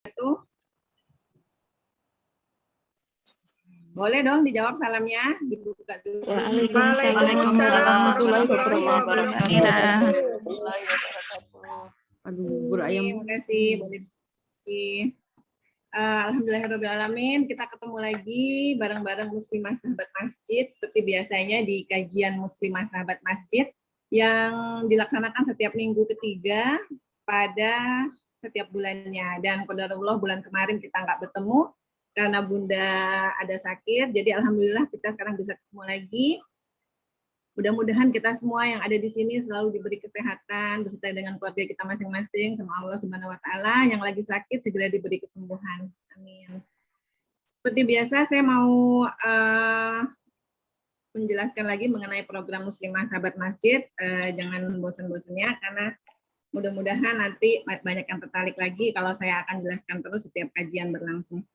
wabarakatuh. Boleh dong dijawab salamnya, dibuka dulu. Waalaikumsalam warahmatullahi wabarakatuh. Terima kasih, boleh. Alhamdulillahirrahmanirrahim, kita ketemu lagi bareng-bareng Muslimah Sahabat Masjid seperti biasanya di kajian Muslimah Sahabat Masjid yang dilaksanakan setiap minggu ketiga pada setiap bulannya. Dan qadarullah bulan kemarin kita nggak bertemu karena Bunda ada sakit, jadi alhamdulillah kita sekarang bisa ketemu lagi. Mudah-mudahan kita semua yang ada di sini selalu diberi kesehatan beserta dengan keluarga kita masing-masing sama Allah Subhanahu wa taala. Yang lagi sakit segera diberi kesembuhan. Amin. Seperti biasa saya mau menjelaskan lagi mengenai program Muslimah Sahabat Masjid. Jangan bosan-bosannya karena mudah-mudahan nanti banyak yang tertarik lagi kalau saya akan jelaskan terus setiap kajian berlangsung.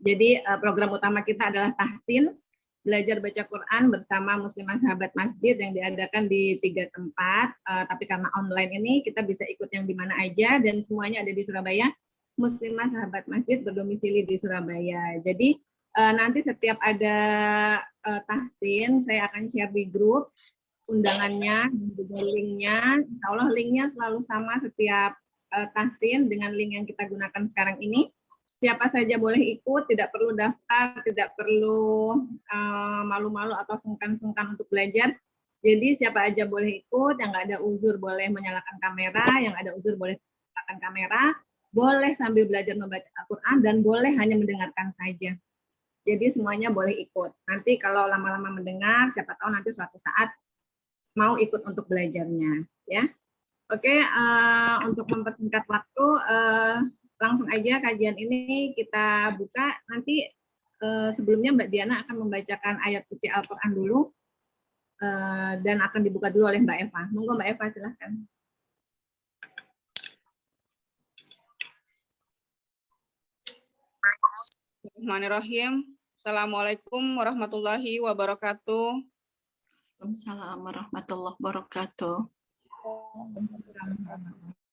Jadi program utama kita adalah tahsin, belajar baca Quran bersama Muslimah Sahabat Masjid yang diadakan di 3 tempat, tapi karena online ini kita bisa ikut yang di mana aja dan semuanya ada di Surabaya. Muslimah Sahabat Masjid berdomisili di Surabaya. Jadi nanti setiap ada tahsin, saya akan share di grup undangannya dan juga linknya. Insya Allah linknya selalu sama setiap tahsin dengan link yang kita gunakan sekarang ini. Siapa saja boleh ikut, tidak perlu daftar, tidak perlu malu-malu atau sungkan-sungkan untuk belajar. Jadi siapa aja boleh ikut, yang nggak ada uzur boleh menyalakan kamera, yang ada uzur boleh menyalakan kamera, boleh sambil belajar membaca Al-Quran, dan boleh hanya mendengarkan saja. Jadi semuanya boleh ikut. Nanti kalau lama-lama mendengar, siapa tahu nanti suatu saat mau ikut untuk belajarnya. Ya. Oke, untuk mempersingkat waktu, langsung aja kajian ini kita buka. Nanti sebelumnya Mbak Diana akan membacakan ayat suci Al-Quran dulu dan akan dibuka dulu oleh Mbak Eva. Monggo Mbak Eva, silahkan. Bismillahirrahmanirrahim. Assalamualaikum warahmatullahi wabarakatuh. Waalaikumsalam warahmatullahi wabarakatuh.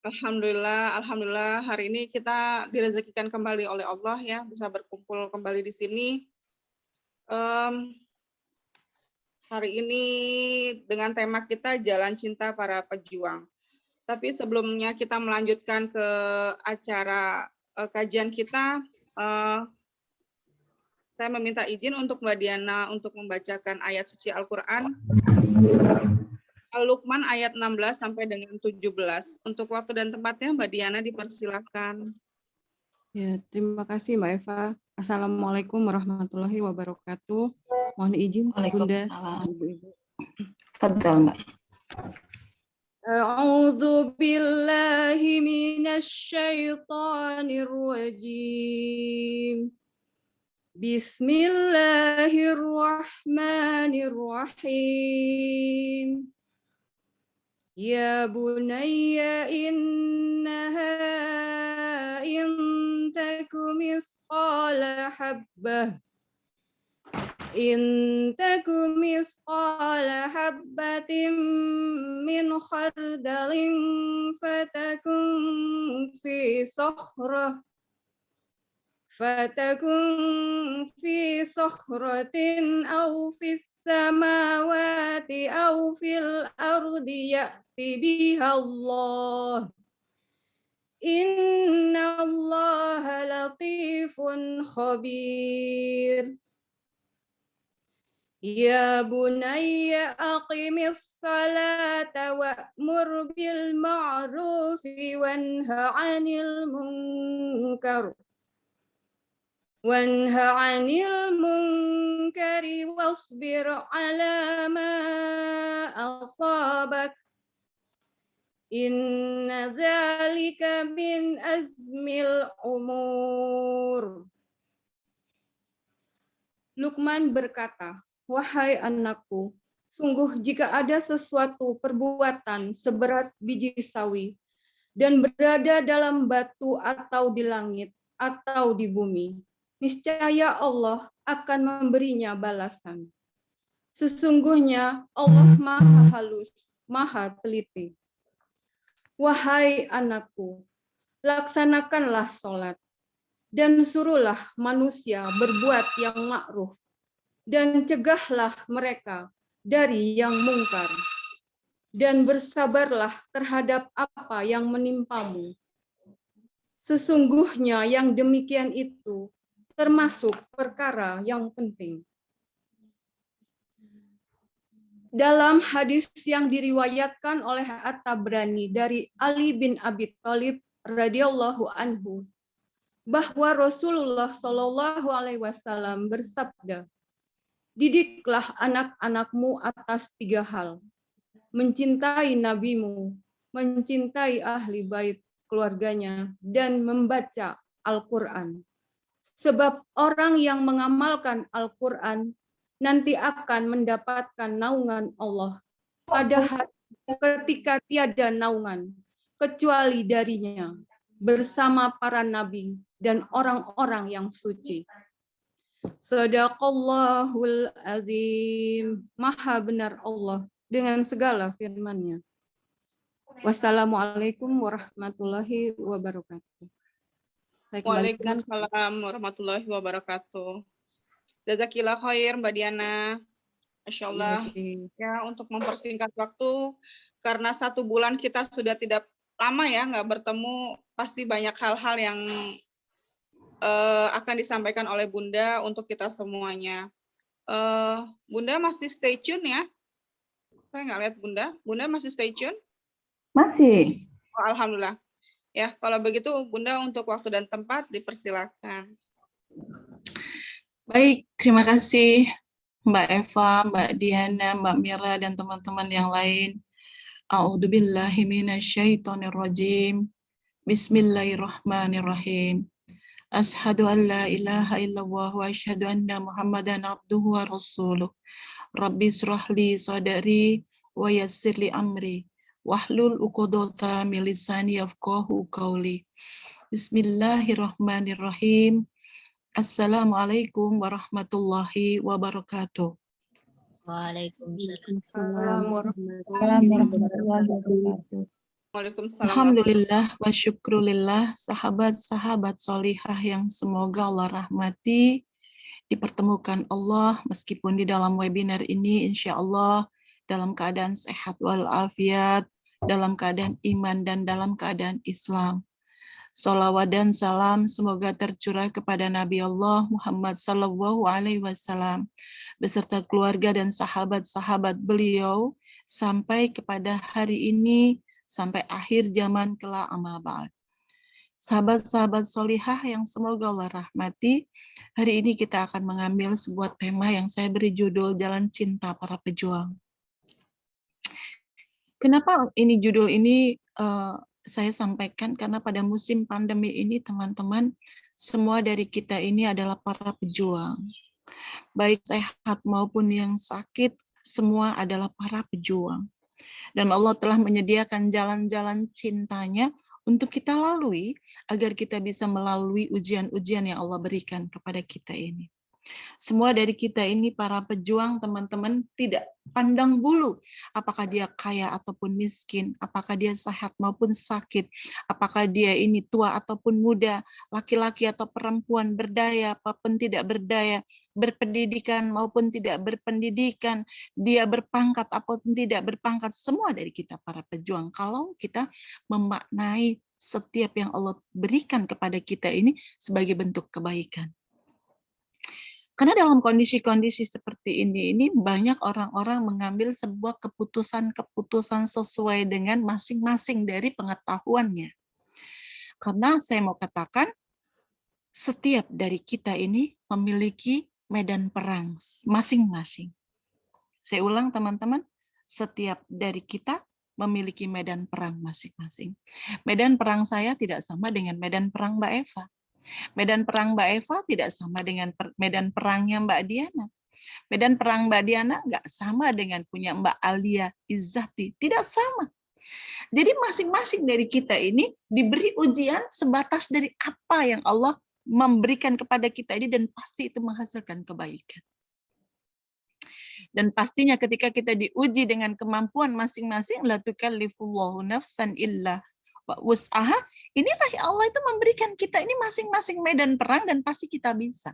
Alhamdulillah hari ini kita direzekikan kembali oleh Allah ya, bisa berkumpul kembali di sini. Hari ini dengan tema kita Jalan Cinta Para Pejuang. Tapi sebelumnya kita melanjutkan ke acara kajian kita, saya meminta izin untuk Mbak Diana untuk membacakan ayat suci Al-Quran. Luqman ayat 16 sampai dengan 17. Untuk waktu dan tempatnya Mbak Diana dipersilakan. Ya, terima kasih Mbak Eva. Assalamualaikum warahmatullahi wabarakatuh. Mohon izin Bunda, Ibu-ibu. Fadhal Mbak. A'udzu billahi minasy syaithanir rajim. Bismillahirrahmanirrahim. Ya bunayya innaha in taku misqala habbah habbatin min khardalin fatakun fi sakhratin aw fis samawati aw fil ardi ya'ti biha Allah. Inna Allah latifun khabir. Ya bunayya aqimis salata wa'mur bil ma'rufi wanha 'anil munkar. Wanha 'anil munkari wasbir 'ala ma asabak. Inna dzalika min azmil umur. Luqman berkata, wahai anakku, sungguh jika ada sesuatu perbuatan seberat biji sawi dan berada dalam batu atau di langit atau di bumi, niscaya Allah akan memberinya balasan. Sesungguhnya Allah Maha Halus, Maha Teliti. Wahai anakku, laksanakanlah sholat dan suruhlah manusia berbuat yang ma'ruf, dan cegahlah mereka dari yang mungkar, dan bersabarlah terhadap apa yang menimpamu. Sesungguhnya yang demikian itu termasuk perkara yang penting. Dalam hadis yang diriwayatkan oleh At-Tabrani dari Ali bin Abi Thalib radhiyallahu anhu, bahwa Rasulullah Shallallahu alaihi wasallam bersabda, "Didiklah anak-anakmu atas 3 hal: mencintai nabimu, mencintai ahli bait keluarganya, dan membaca Al-Quran. Sebab orang yang mengamalkan Al-Quran nanti akan mendapatkan naungan Allah pada hari ketika tiada naungan kecuali darinya, bersama para nabi dan orang-orang yang suci." Shadaqallahul azim. Maha benar Allah dengan segala firman-Nya. Wassalamualaikum warahmatullahi wabarakatuh. Saya kembalikan. Waalaikumsalam warahmatullahi wabarakatuh. Jazakillah khair Mbak Diana. Masya Allah. Ya, untuk mempersingkat waktu, karena 1 bulan kita sudah tidak lama ya nggak bertemu, pasti banyak hal-hal yang akan disampaikan oleh Bunda untuk kita semuanya. Bunda masih stay tune ya? Saya nggak lihat Bunda. Bunda masih stay tune? Masih. Oh, alhamdulillah. Ya, kalau begitu Bunda untuk waktu dan tempat dipersilakan. Baik, terima kasih Mbak Eva, Mbak Diana, Mbak Mira, dan teman-teman yang lain. A'udzubillahi minasyaitonirrajim. Bismillahirrahmanirrahim. Asyhadu an la ilaha illallah wa asyhadu anna Muhammadan abduhu wa rasuluh. Rabbi israh li sadri wa yassir li amri wahlul 'uqdatam min lisani yafqahu qawli. Bismillahirrahmanirrahim. Assalamualaikum warahmatullahi wabarakatuh. Waalaikumsalam warahmatullahi wabarakatuh. Waalaikumsalam. Alhamdulillah wa syukrulillah, sahabat-sahabat solihah yang semoga Allah rahmati, dipertemukan Allah meskipun di dalam webinar ini insya Allah dalam keadaan sehat walafiat, dalam keadaan iman dan dalam keadaan Islam. Salawat dan salam semoga tercurah kepada Nabi Allah Muhammad Sallallahu Alaihi Wasallam beserta keluarga dan sahabat-sahabat beliau sampai kepada hari ini, sampai akhir zaman kelak amma ba'd. Sahabat-sahabat solihah yang semoga Allah rahmati, hari ini kita akan mengambil sebuah tema yang saya beri judul Jalan Cinta Para Pejuang. Kenapa judul ini saya sampaikan? Karena pada musim pandemi ini teman-teman, semua dari kita ini adalah para pejuang. Baik sehat maupun yang sakit, semua adalah para pejuang. Dan Allah telah menyediakan jalan-jalan cintanya untuk kita lalui, agar kita bisa melalui ujian-ujian yang Allah berikan kepada kita ini. Semua dari kita ini para pejuang, teman-teman, tidak pandang bulu apakah dia kaya ataupun miskin, apakah dia sehat maupun sakit, apakah dia ini tua ataupun muda, laki-laki atau perempuan, berdaya ataupun tidak berdaya, berpendidikan maupun tidak berpendidikan, dia berpangkat ataupun tidak berpangkat, semua dari kita para pejuang. Kalau kita memaknai setiap yang Allah berikan kepada kita ini sebagai bentuk kebaikan. Karena dalam kondisi-kondisi seperti ini banyak orang-orang mengambil sebuah keputusan-keputusan sesuai dengan masing-masing dari pengetahuannya. Karena saya mau katakan, setiap dari kita ini memiliki medan perang masing-masing. Saya ulang teman-teman, setiap dari kita memiliki medan perang masing-masing. Medan perang saya tidak sama dengan medan perang Mbak Eva. Medan perang Mbak Eva tidak sama dengan medan perangnya Mbak Diana. Medan perang Mbak Diana nggak sama dengan punya Mbak Alia Izzati. Tidak sama. Jadi masing-masing dari kita ini diberi ujian sebatas dari apa yang Allah memberikan kepada kita ini, dan pasti itu menghasilkan kebaikan. Dan pastinya ketika kita diuji dengan kemampuan masing-masing, la tukallifullahu nafsan illa usaha, inilah Allah itu memberikan kita ini masing-masing medan perang dan pasti kita bisa.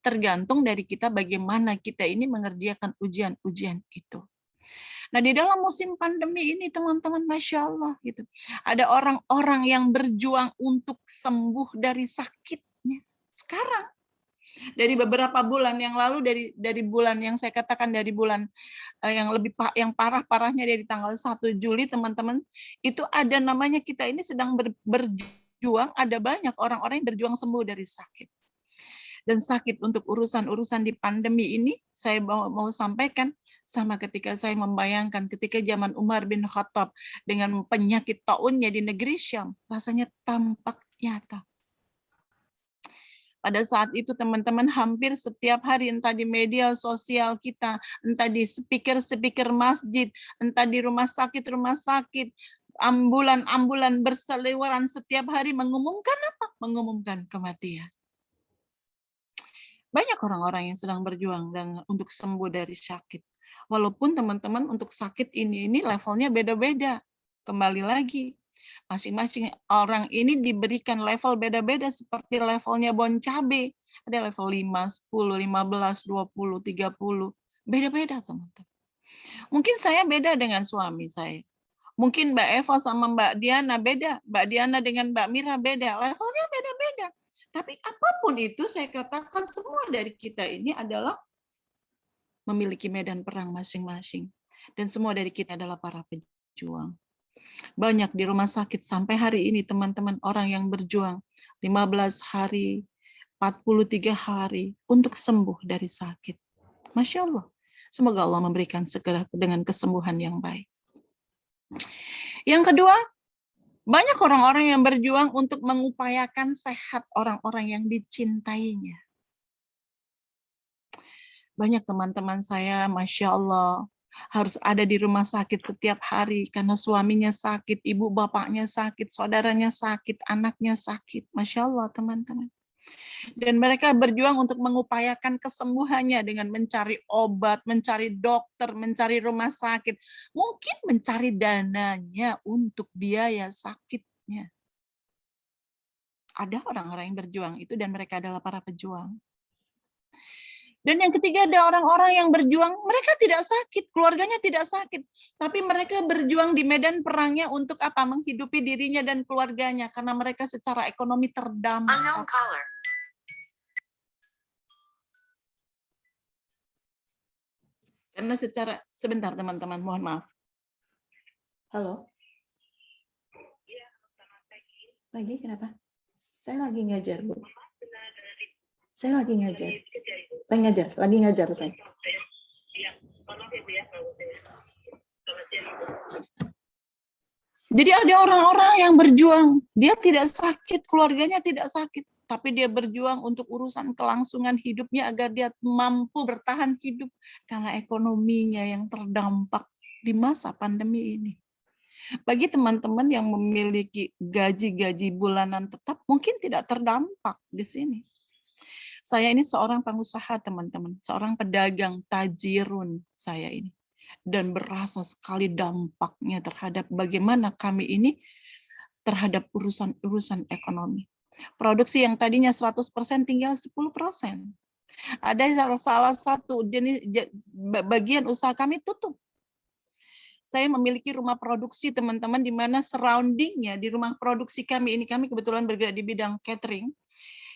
Tergantung dari kita bagaimana kita ini mengerjakan ujian-ujian itu. Nah, di dalam musim pandemi ini teman-teman, Masya Allah gitu. Ada orang-orang yang berjuang untuk sembuh dari sakitnya. Sekarang, dari beberapa bulan yang lalu, dari bulan yang saya katakan dari bulan yang parah-parahnya dari tanggal 1 Juli, teman-teman, itu ada namanya kita ini sedang berjuang, ada banyak orang-orang yang berjuang sembuh dari sakit. Dan sakit untuk urusan-urusan di pandemi ini, saya mau sampaikan, sama ketika saya membayangkan ketika zaman Umar bin Khattab dengan penyakit taunnya di negeri Syam, rasanya tampak nyata. Pada saat itu teman-teman hampir setiap hari, entah di media sosial kita, entah di speaker-speaker masjid, entah di rumah sakit, ambulan berseliweran setiap hari mengumumkan apa? Mengumumkan kematian. Banyak orang-orang yang sedang berjuang untuk sembuh dari sakit. Walaupun teman-teman untuk sakit ini levelnya beda-beda. Kembali lagi, masing-masing orang ini diberikan level beda-beda seperti levelnya bon cabe. Ada level 5, 10, 15, 20, 30. Beda-beda teman-teman. Mungkin saya beda dengan suami saya. Mungkin Mbak Eva sama Mbak Diana beda. Mbak Diana dengan Mbak Mira beda. Levelnya beda-beda. Tapi apapun itu, saya katakan semua dari kita ini adalah memiliki medan perang masing-masing. Dan semua dari kita adalah para pejuang. Banyak di rumah sakit sampai hari ini, teman-teman, orang yang berjuang 15 hari, 43 hari untuk sembuh dari sakit. Masya Allah. Semoga Allah memberikan segera dengan kesembuhan yang baik. Yang kedua, banyak orang-orang yang berjuang untuk mengupayakan sehat orang-orang yang dicintainya. Banyak teman-teman saya, Masya Allah, harus ada di rumah sakit setiap hari karena suaminya sakit, ibu bapaknya sakit, saudaranya sakit, anaknya sakit. Masya Allah, teman-teman. Dan mereka berjuang untuk mengupayakan kesembuhannya dengan mencari obat, mencari dokter, mencari rumah sakit. Mungkin mencari dananya untuk biaya sakitnya. Ada orang-orang yang berjuang itu dan mereka adalah para pejuang. Dan yang ketiga ada orang-orang yang berjuang, mereka tidak sakit, keluarganya tidak sakit. Tapi mereka berjuang di medan perangnya untuk apa? Menghidupi dirinya dan keluarganya. Karena mereka secara ekonomi terdampak. Karena sebentar teman-teman, mohon maaf. Halo? Lagi kenapa? Saya lagi ngajar, Bu. Saya lagi ngajar. Lagi ngajar saya. Jadi ada orang-orang yang berjuang, dia tidak sakit, keluarganya tidak sakit, tapi dia berjuang untuk urusan kelangsungan hidupnya agar dia mampu bertahan hidup karena ekonominya yang terdampak di masa pandemi ini. Bagi teman-teman yang memiliki gaji-gaji bulanan tetap, mungkin tidak terdampak di sini. Saya ini seorang pengusaha, teman-teman, seorang pedagang tajirun saya ini. Dan berasa sekali dampaknya terhadap bagaimana kami ini terhadap urusan ekonomi. Produksi yang tadinya 100% tinggal 10%. Ada salah satu jenis bagian usaha kami tutup. Saya memiliki rumah produksi, teman-teman, di mana surroundingnya di rumah produksi kami ini, kami kebetulan bergerak di bidang catering.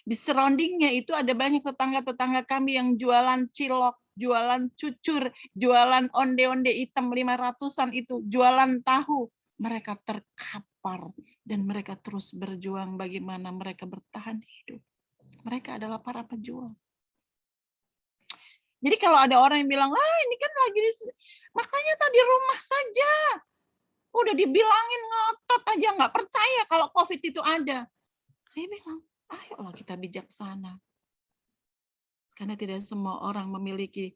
Di surroundingnya itu ada banyak tetangga-tetangga kami yang jualan cilok, jualan cucur, jualan onde-onde hitam 500-an itu, jualan tahu. Mereka terkapar dan mereka terus berjuang bagaimana mereka bertahan hidup. Mereka adalah para pejuang. Jadi kalau ada orang yang bilang, ini kan lagi, makanya tadi rumah saja. Udah dibilangin ngotot aja, nggak percaya kalau COVID itu ada. Saya bilang, ayolah kita bijaksana. Karena tidak semua orang memiliki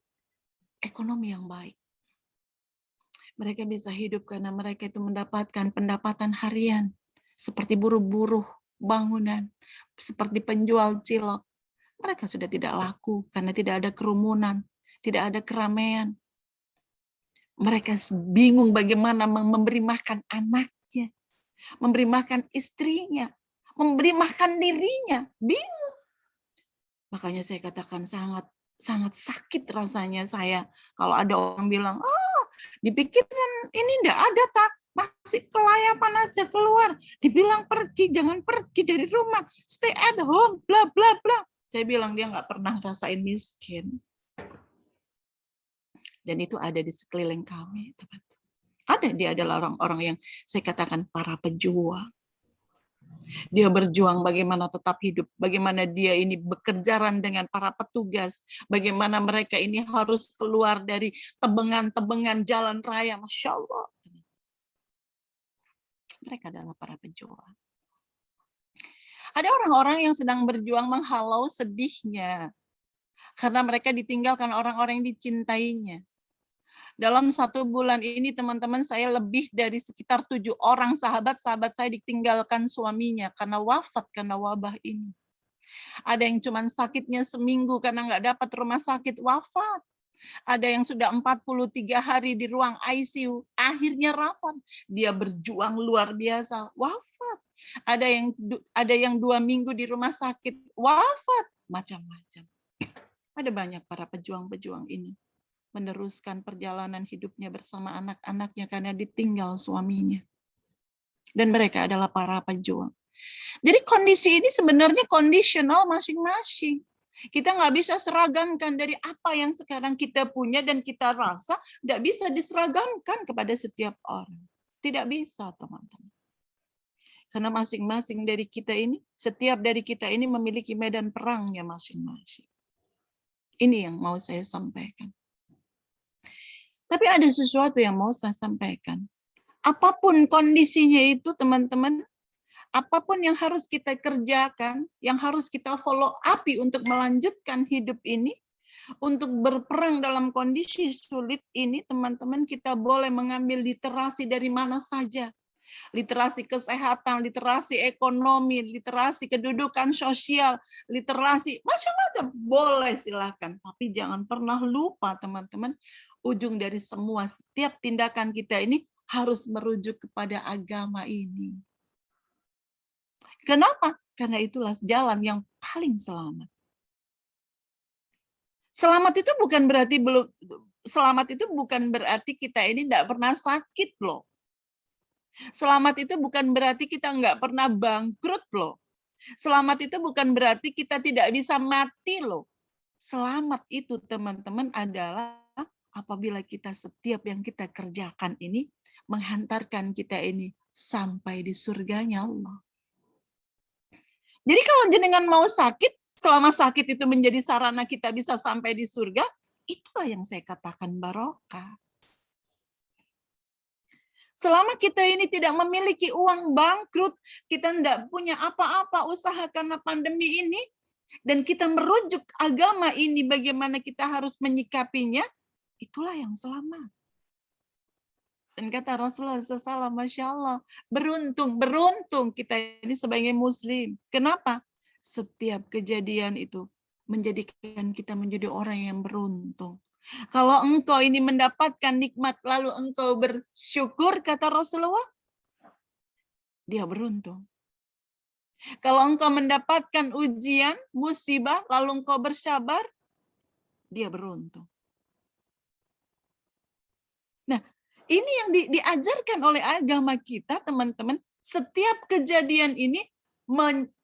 ekonomi yang baik. Mereka bisa hidup karena mereka itu mendapatkan pendapatan harian. Seperti buruh-buruh bangunan, seperti penjual cilok. Mereka sudah tidak laku karena tidak ada kerumunan, tidak ada keramaian. Mereka bingung bagaimana memberi makan anaknya. memberi makan istrinya, memberi makan dirinya, bingung. Makanya saya katakan sangat sakit rasanya saya kalau ada orang bilang, dipikirin ini enggak ada tak, masih kelayapan aja keluar, dibilang pergi, jangan pergi dari rumah, stay at home, bla bla bla. Saya bilang dia nggak pernah rasain miskin. Dan itu ada di sekeliling kami, teman-teman. Ada, dia adalah orang-orang yang saya katakan para pejuang. Dia berjuang bagaimana tetap hidup, bagaimana dia ini bekerjaan dengan para petugas, bagaimana mereka ini harus keluar dari tebengan-tebengan jalan raya. Masya Allah. Mereka adalah para pejuang. Ada orang-orang yang sedang berjuang menghalau sedihnya, karena mereka ditinggalkan orang-orang yang dicintainya. Dalam 1 bulan ini, teman-teman, saya lebih dari sekitar 7 orang sahabat-sahabat saya ditinggalkan suaminya karena wafat karena wabah ini. Ada yang cuma sakitnya seminggu karena nggak dapat rumah sakit, wafat. Ada yang sudah 43 hari di ruang ICU, akhirnya wafat. Dia berjuang luar biasa, wafat. Ada yang 2 minggu di rumah sakit, wafat. Macam-macam. Ada banyak para pejuang-pejuang ini meneruskan perjalanan hidupnya bersama anak-anaknya karena ditinggal suaminya. Dan mereka adalah para pejuang. Jadi kondisi ini sebenarnya kondisional masing-masing. Kita nggak bisa seragamkan dari apa yang sekarang kita punya dan kita rasa, nggak bisa diseragamkan kepada setiap orang. Tidak bisa, teman-teman. Karena masing-masing dari kita ini, setiap dari kita ini memiliki medan perangnya masing-masing. Ini yang mau saya sampaikan. Tapi ada sesuatu yang mau saya sampaikan. Apapun kondisinya itu, teman-teman, apapun yang harus kita kerjakan, yang harus kita follow up untuk melanjutkan hidup ini, untuk berperang dalam kondisi sulit ini, teman-teman, kita boleh mengambil literasi dari mana saja. Literasi kesehatan, literasi ekonomi, literasi kedudukan sosial, literasi macam-macam. Boleh, silakan. Tapi jangan pernah lupa, teman-teman, ujung dari semua setiap tindakan kita ini harus merujuk kepada agama ini. Kenapa? Karena itulah jalan yang paling selamat. Selamat itu bukan berarti kita ini tidak pernah sakit loh. Selamat itu bukan berarti kita nggak pernah bangkrut loh. Selamat itu bukan berarti kita tidak bisa mati loh. Selamat itu, teman-teman, adalah apabila kita setiap yang kita kerjakan ini menghantarkan kita ini sampai di surganya Allah. Jadi kalau jenengan mau sakit, selama sakit itu menjadi sarana kita bisa sampai di surga, itulah yang saya katakan barokah. Selama kita ini tidak memiliki uang, bangkrut, kita tidak punya apa-apa usaha karena pandemi ini, dan kita merujuk agama ini bagaimana kita harus menyikapinya, itulah yang selamat. Dan kata Rasulullah SAW, Masya Allah, beruntung kita ini sebagai Muslim. Kenapa? Setiap kejadian itu menjadikan kita menjadi orang yang beruntung. Kalau engkau ini mendapatkan nikmat, lalu engkau bersyukur, kata Rasulullah, dia beruntung. Kalau engkau mendapatkan ujian, musibah, lalu engkau bersabar, dia beruntung. Nah, ini yang diajarkan oleh agama kita, teman-teman. Setiap kejadian ini,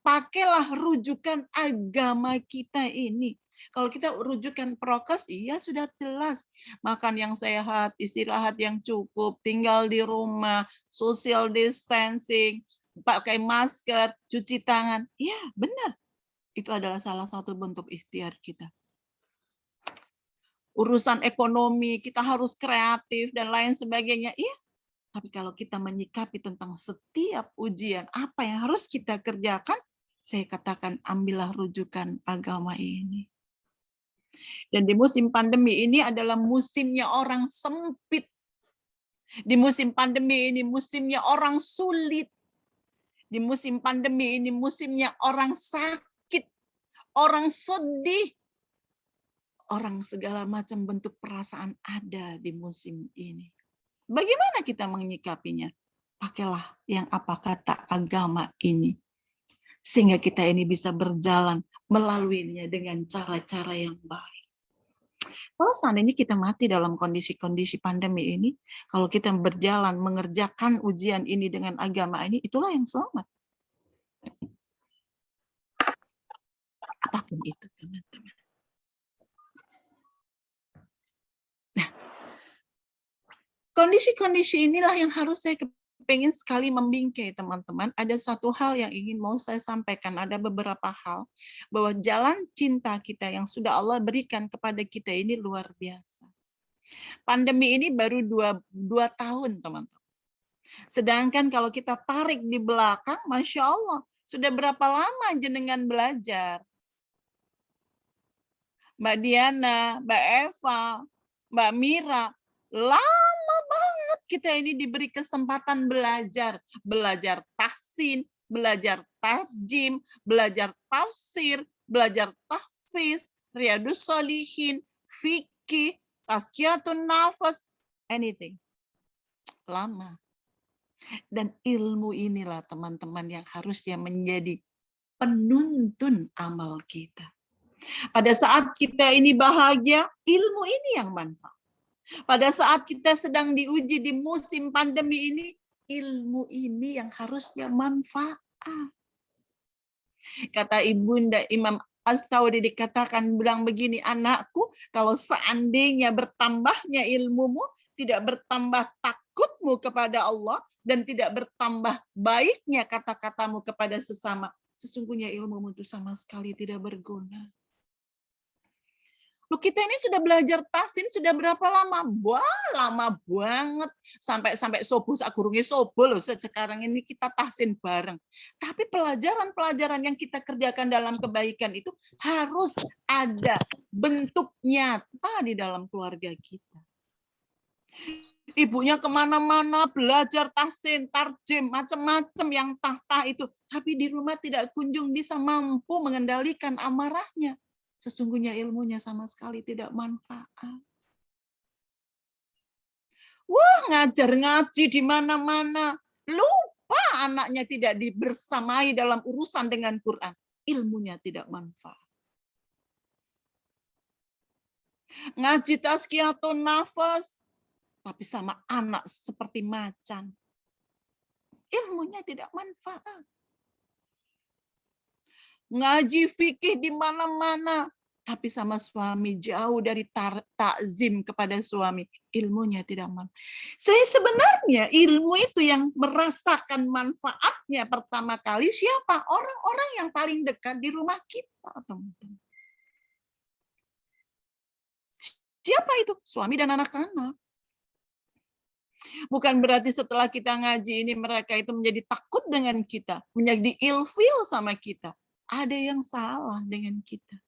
pakailah rujukan agama kita ini. Kalau kita rujukan prokes, iya sudah jelas. Makan yang sehat, istirahat yang cukup, tinggal di rumah, social distancing, pakai masker, cuci tangan. Iya, benar. Itu adalah salah satu bentuk ikhtiar kita. Urusan ekonomi, kita harus kreatif dan lain sebagainya. Iya, tapi kalau kita menyikapi tentang setiap ujian, apa yang harus kita kerjakan, saya katakan ambillah rujukan agama ini. Dan di musim pandemi ini adalah musimnya orang sempit. Di musim pandemi ini musimnya orang sulit. Di musim pandemi ini musimnya orang sakit, orang sedih, orang segala macam bentuk perasaan ada di musim ini. Bagaimana kita menyikapinya? pakailah yang apa kata agama ini. Sehingga kita ini bisa berjalan melaluinya dengan cara-cara yang baik. Kalau seandainya kita mati dalam kondisi-kondisi pandemi ini, kalau kita berjalan mengerjakan ujian ini dengan agama ini, itulah yang selamat. Apapun itu, teman-teman. Nah, kondisi-kondisi inilah yang harus saya pengen sekali membingkai, teman-teman. Ada satu hal yang ingin mau saya sampaikan, ada beberapa hal, bahwa jalan cinta kita yang sudah Allah berikan kepada kita ini luar biasa. Pandemi ini baru dua tahun, teman-teman. Sedangkan kalau kita tarik di belakang, Masya Allah, sudah berapa lama jenengan belajar? Mbak Diana, Mbak Eva, Mbak Mira, lama banget kita ini diberi kesempatan belajar. Belajar tahsin, belajar tajim, belajar tafsir, belajar tahfiz, riyadus sholihin, fikih, tazkiyatun nafas, anything. Lama. Dan ilmu inilah teman-teman yang harusnya menjadi penuntun amal kita. Pada saat kita ini bahagia, ilmu ini yang manfaat. Pada saat kita sedang diuji di musim pandemi ini, ilmu ini yang harusnya manfaat. Kata Ibunda Imam As-Sawdi dikatakan, bilang begini, anakku, kalau seandainya bertambahnya ilmumu, tidak bertambah takutmu kepada Allah, dan tidak bertambah baiknya kata-katamu kepada sesama, sesungguhnya ilmumu itu sama sekali tidak berguna. Lu kita ini sudah belajar tahsin sudah berapa lama? Wah, lama banget. Sampai subuh sakurunge subuh loh. Sekarang ini kita tahsin bareng. Tapi pelajaran-pelajaran yang kita kerjakan dalam kebaikan itu harus ada bentuk nyata di dalam keluarga kita. Ibunya kemana-mana belajar tahsin, tarjim, macam-macam yang tahta itu. Tapi di rumah tidak kunjung bisa mampu mengendalikan amarahnya. Sesungguhnya ilmunya sama sekali tidak manfaat. Wah, ngajar ngaji di mana-mana. Lupa anaknya tidak dibersamai dalam urusan dengan Quran. Ilmunya tidak manfaat. Ngaji tazkiyatun nafas, tapi sama anak seperti macan. Ilmunya tidak manfaat. Ngaji fikih di mana-mana, tapi sama suami jauh dari takzim kepada suami, ilmunya tidak manfaat. Saya sebenarnya ilmu itu yang merasakan manfaatnya pertama kali siapa? Orang-orang yang paling dekat di rumah kita, teman-teman. Siapa itu? Suami dan anak-anak. Bukan berarti setelah kita ngaji ini mereka itu menjadi takut dengan kita, menjadi ilfil sama kita. Ada yang salah dengan kita.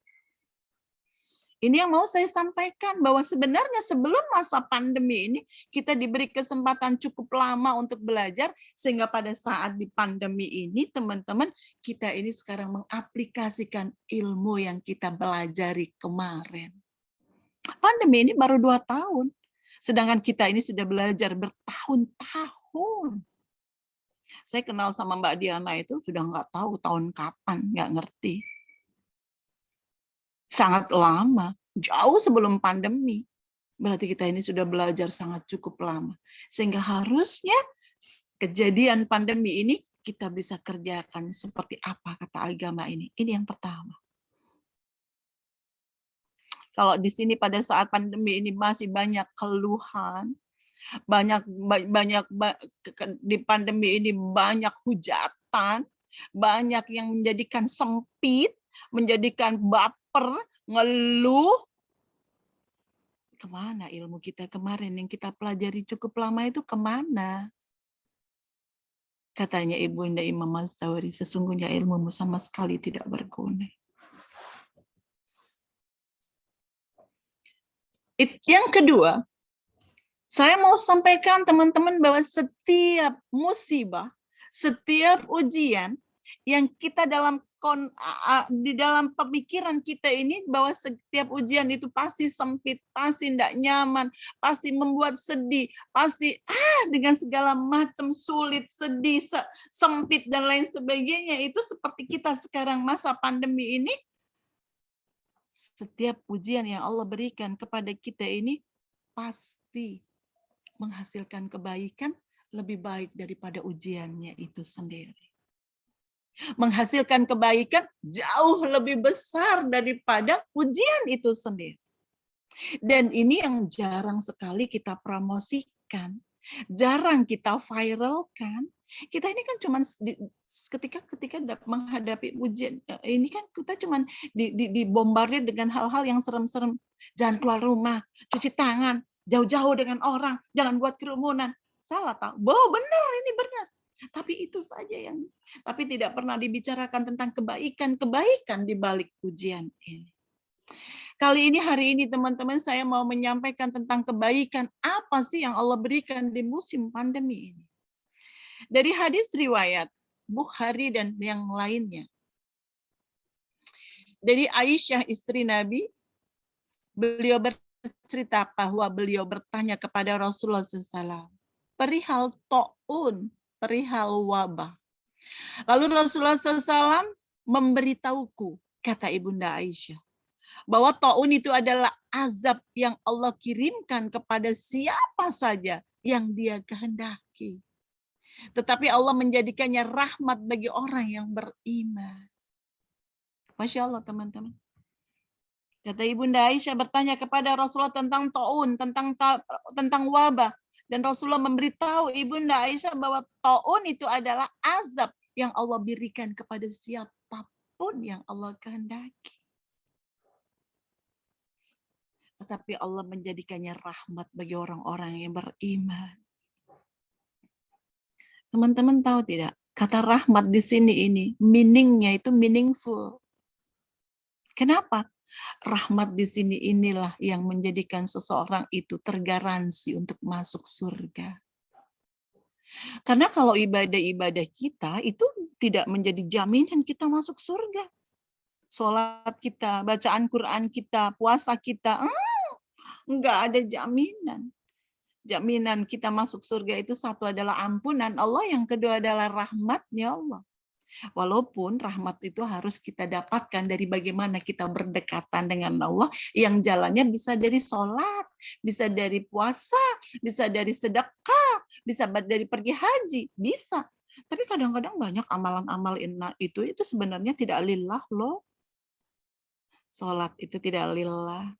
Ini yang mau saya sampaikan, bahwa sebenarnya sebelum masa pandemi ini, kita diberi kesempatan cukup lama untuk belajar, sehingga pada saat di pandemi ini, teman-teman, kita ini sekarang mengaplikasikan ilmu yang kita pelajari kemarin. Pandemi ini baru 2 tahun, sedangkan kita ini sudah belajar bertahun-tahun. Saya kenal sama Mbak Diana itu sudah nggak tahu tahun kapan, nggak ngerti. Sangat lama, jauh sebelum pandemi. Berarti kita ini sudah belajar sangat cukup lama. Sehingga harusnya kejadian pandemi ini kita bisa kerjakan seperti apa kata agama ini. Ini yang pertama. Kalau di sini pada saat pandemi ini masih banyak keluhan, banyak di pandemi ini banyak hujatan, banyak yang menjadikan sempit, menjadikan baper, ngeluh. Kemana ilmu kita kemarin yang kita pelajari cukup lama itu kemana? Katanya Ibunda Imam As-Sawdi, sesungguhnya ilmu sama sekali tidak berguna. Yang kedua, saya mau sampaikan teman-teman bahwa setiap musibah, setiap ujian yang kita dalam di dalam pemikiran kita ini bahwa setiap ujian itu pasti sempit, pasti tidak nyaman, pasti membuat sedih, pasti dengan segala macam sulit, sedih, sempit dan lain sebagainya. Itu seperti kita sekarang masa pandemi ini, setiap ujian yang Allah berikan kepada kita ini pasti menghasilkan kebaikan lebih baik daripada ujiannya itu sendiri. Menghasilkan kebaikan jauh lebih besar daripada ujian itu sendiri. Dan ini yang jarang sekali kita promosikan, jarang kita viralkan. Kita ini kan cuma ketika menghadapi ujian ini kan kita cuma dibombardir dengan hal-hal yang serem-serem. Jangan keluar rumah, cuci tangan, jauh-jauh dengan orang, jangan buat kerumunan. Salah tahu? Benar, ini benar. Tapi itu saja tapi tidak pernah dibicarakan tentang kebaikan di balik ujian ini. Hari ini teman-teman saya mau menyampaikan tentang kebaikan apa sih yang Allah berikan di musim pandemi ini. Dari hadis riwayat Bukhari dan yang lainnya. Dari Aisyah istri Nabi, beliau bercerita bahwa beliau bertanya kepada Rasulullah SAW perihal ta'un, perihal wabah. Lalu Rasulullah SAW memberitahuku, kata Ibunda Aisyah, bahwa ta'un itu adalah azab yang Allah kirimkan kepada siapa saja yang Dia kehendaki. Tetapi Allah menjadikannya rahmat bagi orang yang beriman. Masya Allah teman-teman. Kata Ibunda Aisyah bertanya kepada Rasulullah tentang ta'un, tentang wabah. Dan Rasulullah memberitahu Ibunda Aisyah bahwa ta'un itu adalah azab yang Allah berikan kepada siapapun yang Allah kehendaki. Tetapi Allah menjadikannya rahmat bagi orang-orang yang beriman. Teman-teman tahu tidak? Kata rahmat di sini ini, meaning-nya itu meaningful. Kenapa? Rahmat di sini inilah yang menjadikan seseorang itu tergaransi untuk masuk surga. Karena kalau ibadah-ibadah kita itu tidak menjadi jaminan kita masuk surga. Sholat kita, bacaan Quran kita, puasa kita, enggak ada jaminan. Jaminan kita masuk surga itu satu adalah ampunan Allah, yang kedua adalah rahmatnya Allah. Walaupun rahmat itu harus kita dapatkan dari bagaimana kita berdekatan dengan Allah, yang jalannya bisa dari sholat, bisa dari puasa, bisa dari sedekah, bisa dari pergi haji, bisa. Tapi kadang-kadang banyak amalan-amal itu sebenarnya tidak lillah loh. Sholat itu tidak lillah.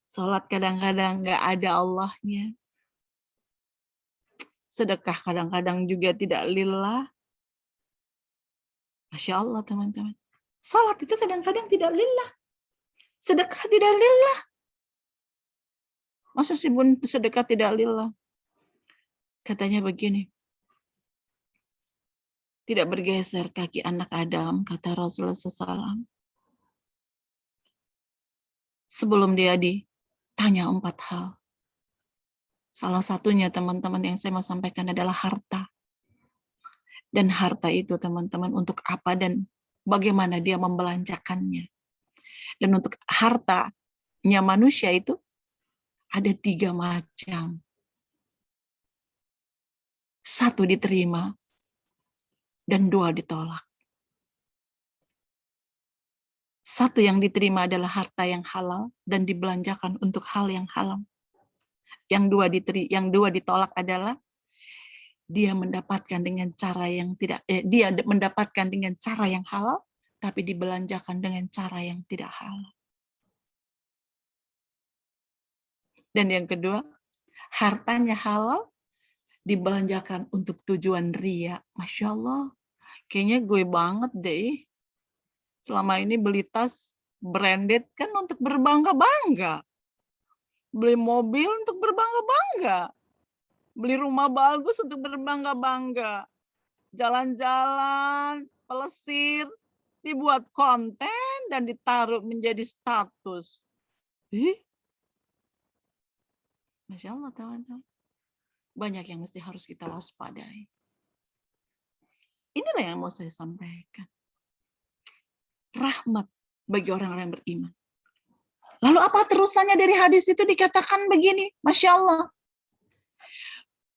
Sholat kadang-kadang nggak ada Allahnya. Sedekah kadang-kadang juga tidak lillah. Masya Allah teman-teman. Salat itu kadang-kadang tidak lillah. Sedekah tidak lillah. Masa sih bun sedekah tidak lillah? Katanya begini. Tidak bergeser kaki anak Adam, kata Rasulullah SAW. Sebelum dia ditanya 4 hal. Salah satunya teman-teman yang saya mau sampaikan adalah harta. Dan harta itu teman-teman untuk apa dan bagaimana dia membelanjakannya. Dan untuk hartanya manusia itu ada 3 macam. 1 diterima dan 2 ditolak. 1 yang diterima adalah harta yang halal dan dibelanjakan untuk hal yang halal. Yang 2 ditolak adalah dia mendapatkan dengan cara yang dia mendapatkan dengan cara yang halal, tapi dibelanjakan dengan cara yang tidak halal. Dan yang kedua, hartanya halal, dibelanjakan untuk tujuan ria. Masya Allah, kayaknya gue banget deh. Selama ini beli tas branded kan untuk berbangga-bangga. Beli mobil untuk berbangga-bangga. Beli rumah bagus untuk berbangga-bangga. Jalan-jalan, pelesir, dibuat konten dan ditaruh menjadi status. Masya Allah, teman-teman. Banyak yang mesti harus kita waspadai. Inilah yang mau saya sampaikan. rahmat bagi orang-orang yang beriman. Lalu apa terusannya dari hadis itu? Dikatakan begini, Masya Allah.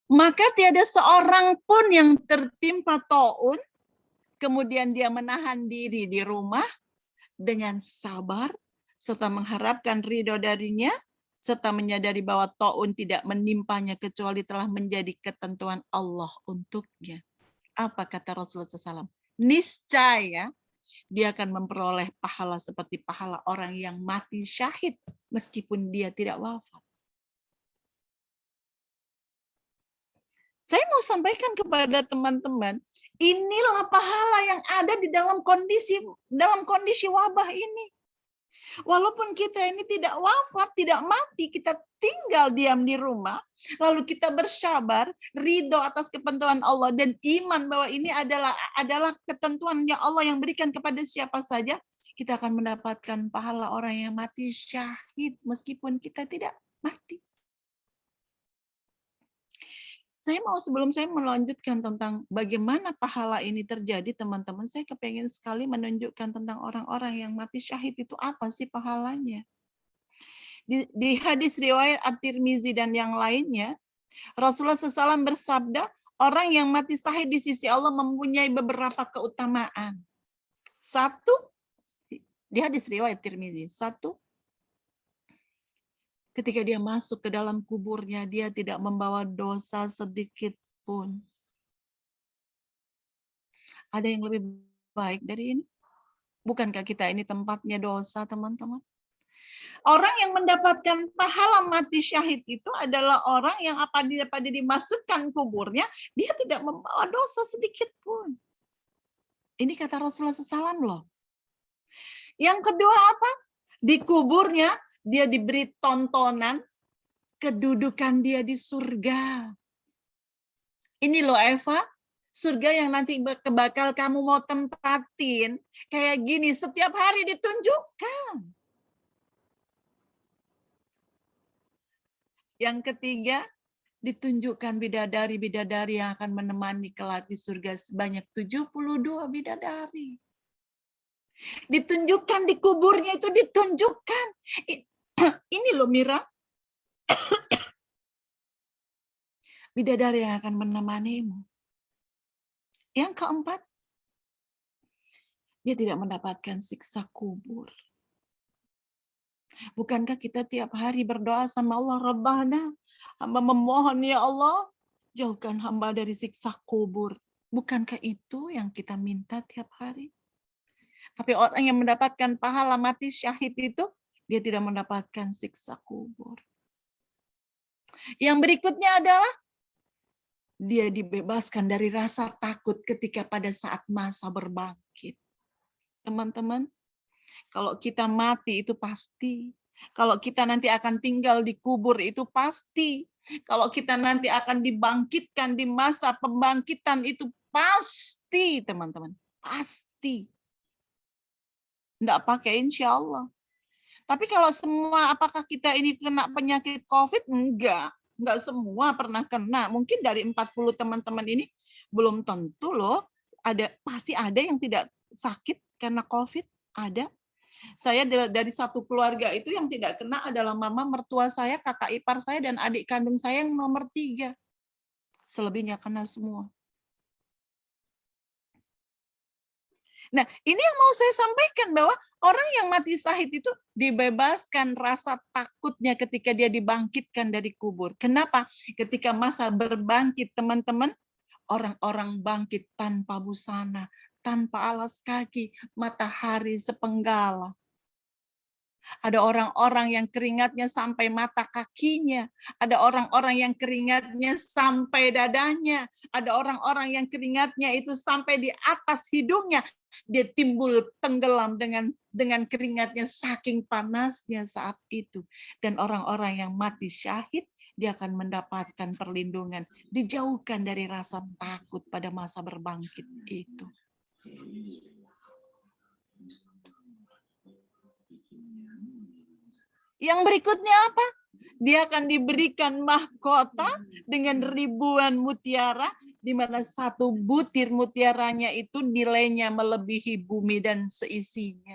Maka tiada seorang pun yang tertimpa taun, kemudian dia menahan diri di rumah dengan sabar, serta mengharapkan ridho darinya, serta menyadari bahwa taun tidak menimpanya kecuali telah menjadi ketentuan Allah untuknya. Apa kata Rasulullah SAW? Niscaya dia akan memperoleh pahala seperti pahala orang yang mati syahid meskipun dia tidak wafat. Saya mau sampaikan kepada teman-teman, inilah pahala yang ada di dalam kondisi wabah ini. Walaupun kita ini tidak wafat, tidak mati, kita tinggal diam di rumah, lalu kita bersabar, ridho atas ketentuan Allah dan iman bahwa ini adalah ketentuan yang Allah yang berikan kepada siapa saja, kita akan mendapatkan pahala orang yang mati syahid meskipun kita tidak mati. Sebelum saya melanjutkan tentang bagaimana pahala ini terjadi, teman-teman, saya kepengen sekali menunjukkan tentang orang-orang yang mati syahid itu apa sih pahalanya. Di hadis riwayat At-Tirmizi dan yang lainnya, Rasulullah SAW bersabda, orang yang mati syahid di sisi Allah mempunyai beberapa keutamaan. Satu, di hadis riwayat Tirmizi, satu, ketika dia masuk ke dalam kuburnya, dia tidak membawa dosa sedikit pun. Ada yang lebih baik dari ini? Bukankah kita ini tempatnya dosa, teman-teman? Orang yang mendapatkan pahala mati syahid itu adalah orang yang apabila dimasukkan kuburnya, dia tidak membawa dosa sedikit pun. Ini kata Rasulullah SAW loh. Yang kedua apa? Di kuburnya, dia diberi tontonan kedudukan dia di surga. Ini loh Eva, surga yang nanti bakal kamu mau tempatin. Kayak gini, setiap hari ditunjukkan. Yang ketiga, ditunjukkan bidadari-bidadari yang akan menemani kelak di surga sebanyak 72 bidadari. Ditunjukkan di kuburnya itu ditunjukkan. Ini loh Mira, bidadari yang akan menemanimu. Yang keempat, dia tidak mendapatkan siksa kubur. Bukankah kita tiap hari berdoa sama Allah, Rabbana, hamba memohon ya Allah, jauhkan hamba dari siksa kubur. Bukankah itu yang kita minta tiap hari? Tapi orang yang mendapatkan pahala mati syahid itu, dia tidak mendapatkan siksa kubur. Yang berikutnya adalah dia dibebaskan dari rasa takut ketika pada saat masa berbangkit. Teman-teman, kalau kita mati itu pasti. Kalau kita nanti akan tinggal di kubur itu pasti. Kalau kita nanti akan dibangkitkan di masa pembangkitan itu pasti, teman-teman. Pasti. Enggak pakai insya Allah. Tapi kalau semua, apakah kita ini kena penyakit COVID? Enggak semua pernah kena. Mungkin dari 40 teman-teman ini belum tentu loh. Pasti ada yang tidak sakit karena COVID. Ada. Saya dari satu keluarga itu yang tidak kena adalah mama mertua saya, kakak ipar saya, dan adik kandung saya yang nomor 3. Selebihnya kena semua. Nah, ini yang mau saya sampaikan bahwa orang yang mati syahid itu dibebaskan rasa takutnya ketika dia dibangkitkan dari kubur. Kenapa? Ketika masa berbangkit, teman-teman, orang-orang bangkit tanpa busana, tanpa alas kaki, matahari sepenggala. Ada orang-orang yang keringatnya sampai mata kakinya. Ada orang-orang yang keringatnya sampai dadanya. Ada orang-orang yang keringatnya itu sampai di atas hidungnya. Dia timbul tenggelam dengan keringatnya saking panasnya saat itu. Dan orang-orang yang mati syahid, dia akan mendapatkan perlindungan. Dijauhkan dari rasa takut pada masa berbangkit itu. Yang berikutnya apa? Dia akan diberikan mahkota dengan ribuan mutiara, di mana satu butir mutiaranya itu nilainya melebihi bumi dan seisinya.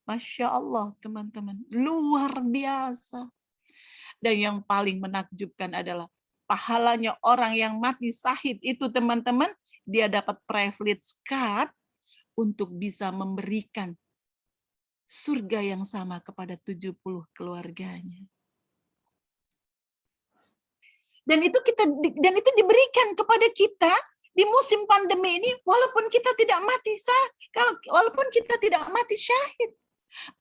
Masya Allah, teman-teman. Luar biasa. Dan yang paling menakjubkan adalah pahalanya orang yang mati syahid itu, teman-teman, dia dapat privilege card untuk bisa memberikan surga yang sama kepada 70 keluarganya. Dan itu diberikan kepada kita di musim pandemi ini, walaupun kita tidak mati walaupun kita tidak mati syahid.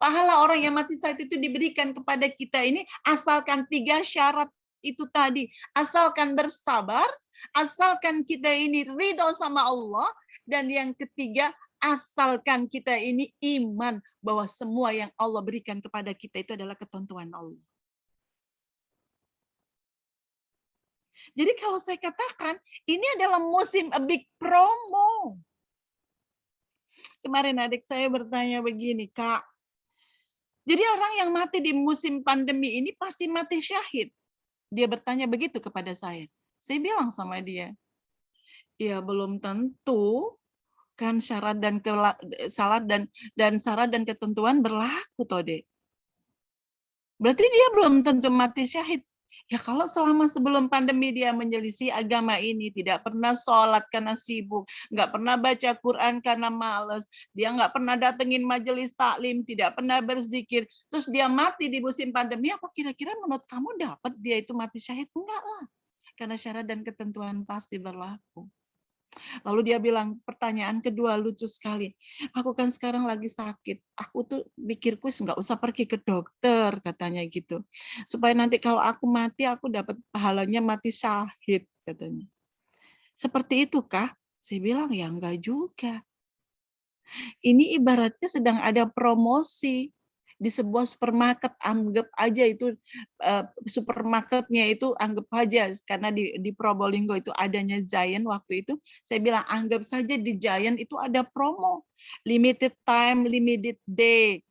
Pahala orang yang mati syahid itu diberikan kepada kita ini asalkan 3 syarat itu tadi. Asalkan bersabar, asalkan kita ini ridho sama Allah, dan yang ketiga, asalkan kita ini iman bahwa semua yang Allah berikan kepada kita itu adalah ketentuan Allah. Jadi kalau saya katakan, ini adalah musim a big promo. Kemarin adik saya bertanya begini, Kak, jadi orang yang mati di musim pandemi ini pasti mati syahid. Dia bertanya begitu kepada saya. Saya bilang sama dia, ya belum tentu, kan syarat dan syarat dan ketentuan berlaku, toh, Dek. Berarti dia belum tentu mati syahid. Ya kalau selama sebelum pandemi dia menyelisih agama ini, tidak pernah sholat karena sibuk, nggak pernah baca Quran karena malas, dia nggak pernah datengin majelis taklim, tidak pernah berzikir, terus dia mati di musim pandemi, apa kira-kira menurut kamu dapat dia itu mati syahid? Enggak lah, karena syarat dan ketentuan pasti berlaku. Lalu dia bilang, pertanyaan kedua lucu sekali. Aku kan sekarang lagi sakit. Aku tuh pikirku nggak usah pergi ke dokter, katanya gitu. Supaya nanti kalau aku mati, aku dapat pahalanya mati syahid, katanya. Seperti itu kah? Saya bilang, ya enggak juga. Ini ibaratnya sedang ada promosi di sebuah supermarket, anggap aja itu supermarketnya itu anggap aja karena di Probolinggo itu adanya Giant waktu itu, saya bilang anggap saja di Giant itu ada promo limited time, limited day.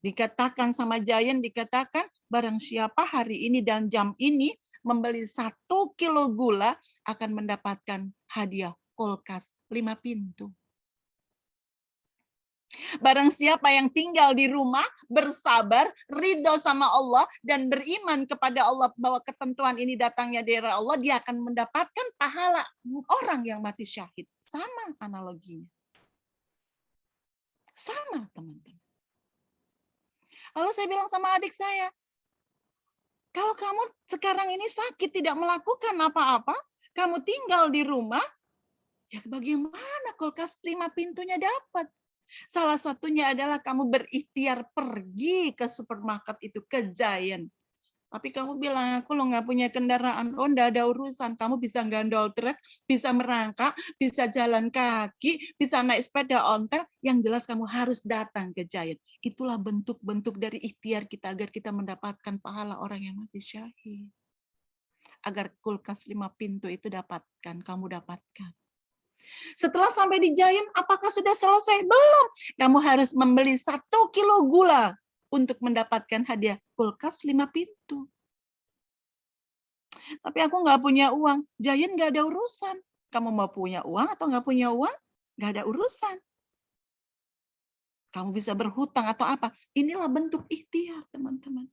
Dikatakan sama Giant, dikatakan barang siapa hari ini dan jam ini membeli 1 kilo gula akan mendapatkan hadiah kulkas 5 pintu. Barang siapa yang tinggal di rumah, bersabar, ridho sama Allah, dan beriman kepada Allah bahwa ketentuan ini datangnya dari Allah, dia akan mendapatkan pahala orang yang mati syahid. Sama analoginya. Sama, teman-teman. Lalu saya bilang sama adik saya, kalau kamu sekarang ini sakit, tidak melakukan apa-apa, kamu tinggal di rumah, ya bagaimana kulkas 5 pintunya dapat? Salah satunya adalah kamu berikhtiar pergi ke supermarket itu, ke Giant. Tapi kamu bilang, aku lo nggak punya kendaraan. Oh, nggak ada urusan. Kamu bisa gandol truk, bisa merangkak, bisa jalan kaki, bisa naik sepeda ontel. Yang jelas kamu harus datang ke Giant. Itulah bentuk-bentuk dari ikhtiar kita agar kita mendapatkan pahala orang yang mati syahid. Agar kulkas 5 pintu itu kamu dapatkan. Setelah sampai di Giant, apakah sudah selesai? Belum. Kamu harus membeli 1 kilo gula untuk mendapatkan hadiah kulkas 5 pintu. Tapi aku nggak punya uang. Giant nggak ada urusan. Kamu mau punya uang atau nggak punya uang? Nggak ada urusan. Kamu bisa berhutang atau apa. Inilah bentuk ikhtiar, teman-teman.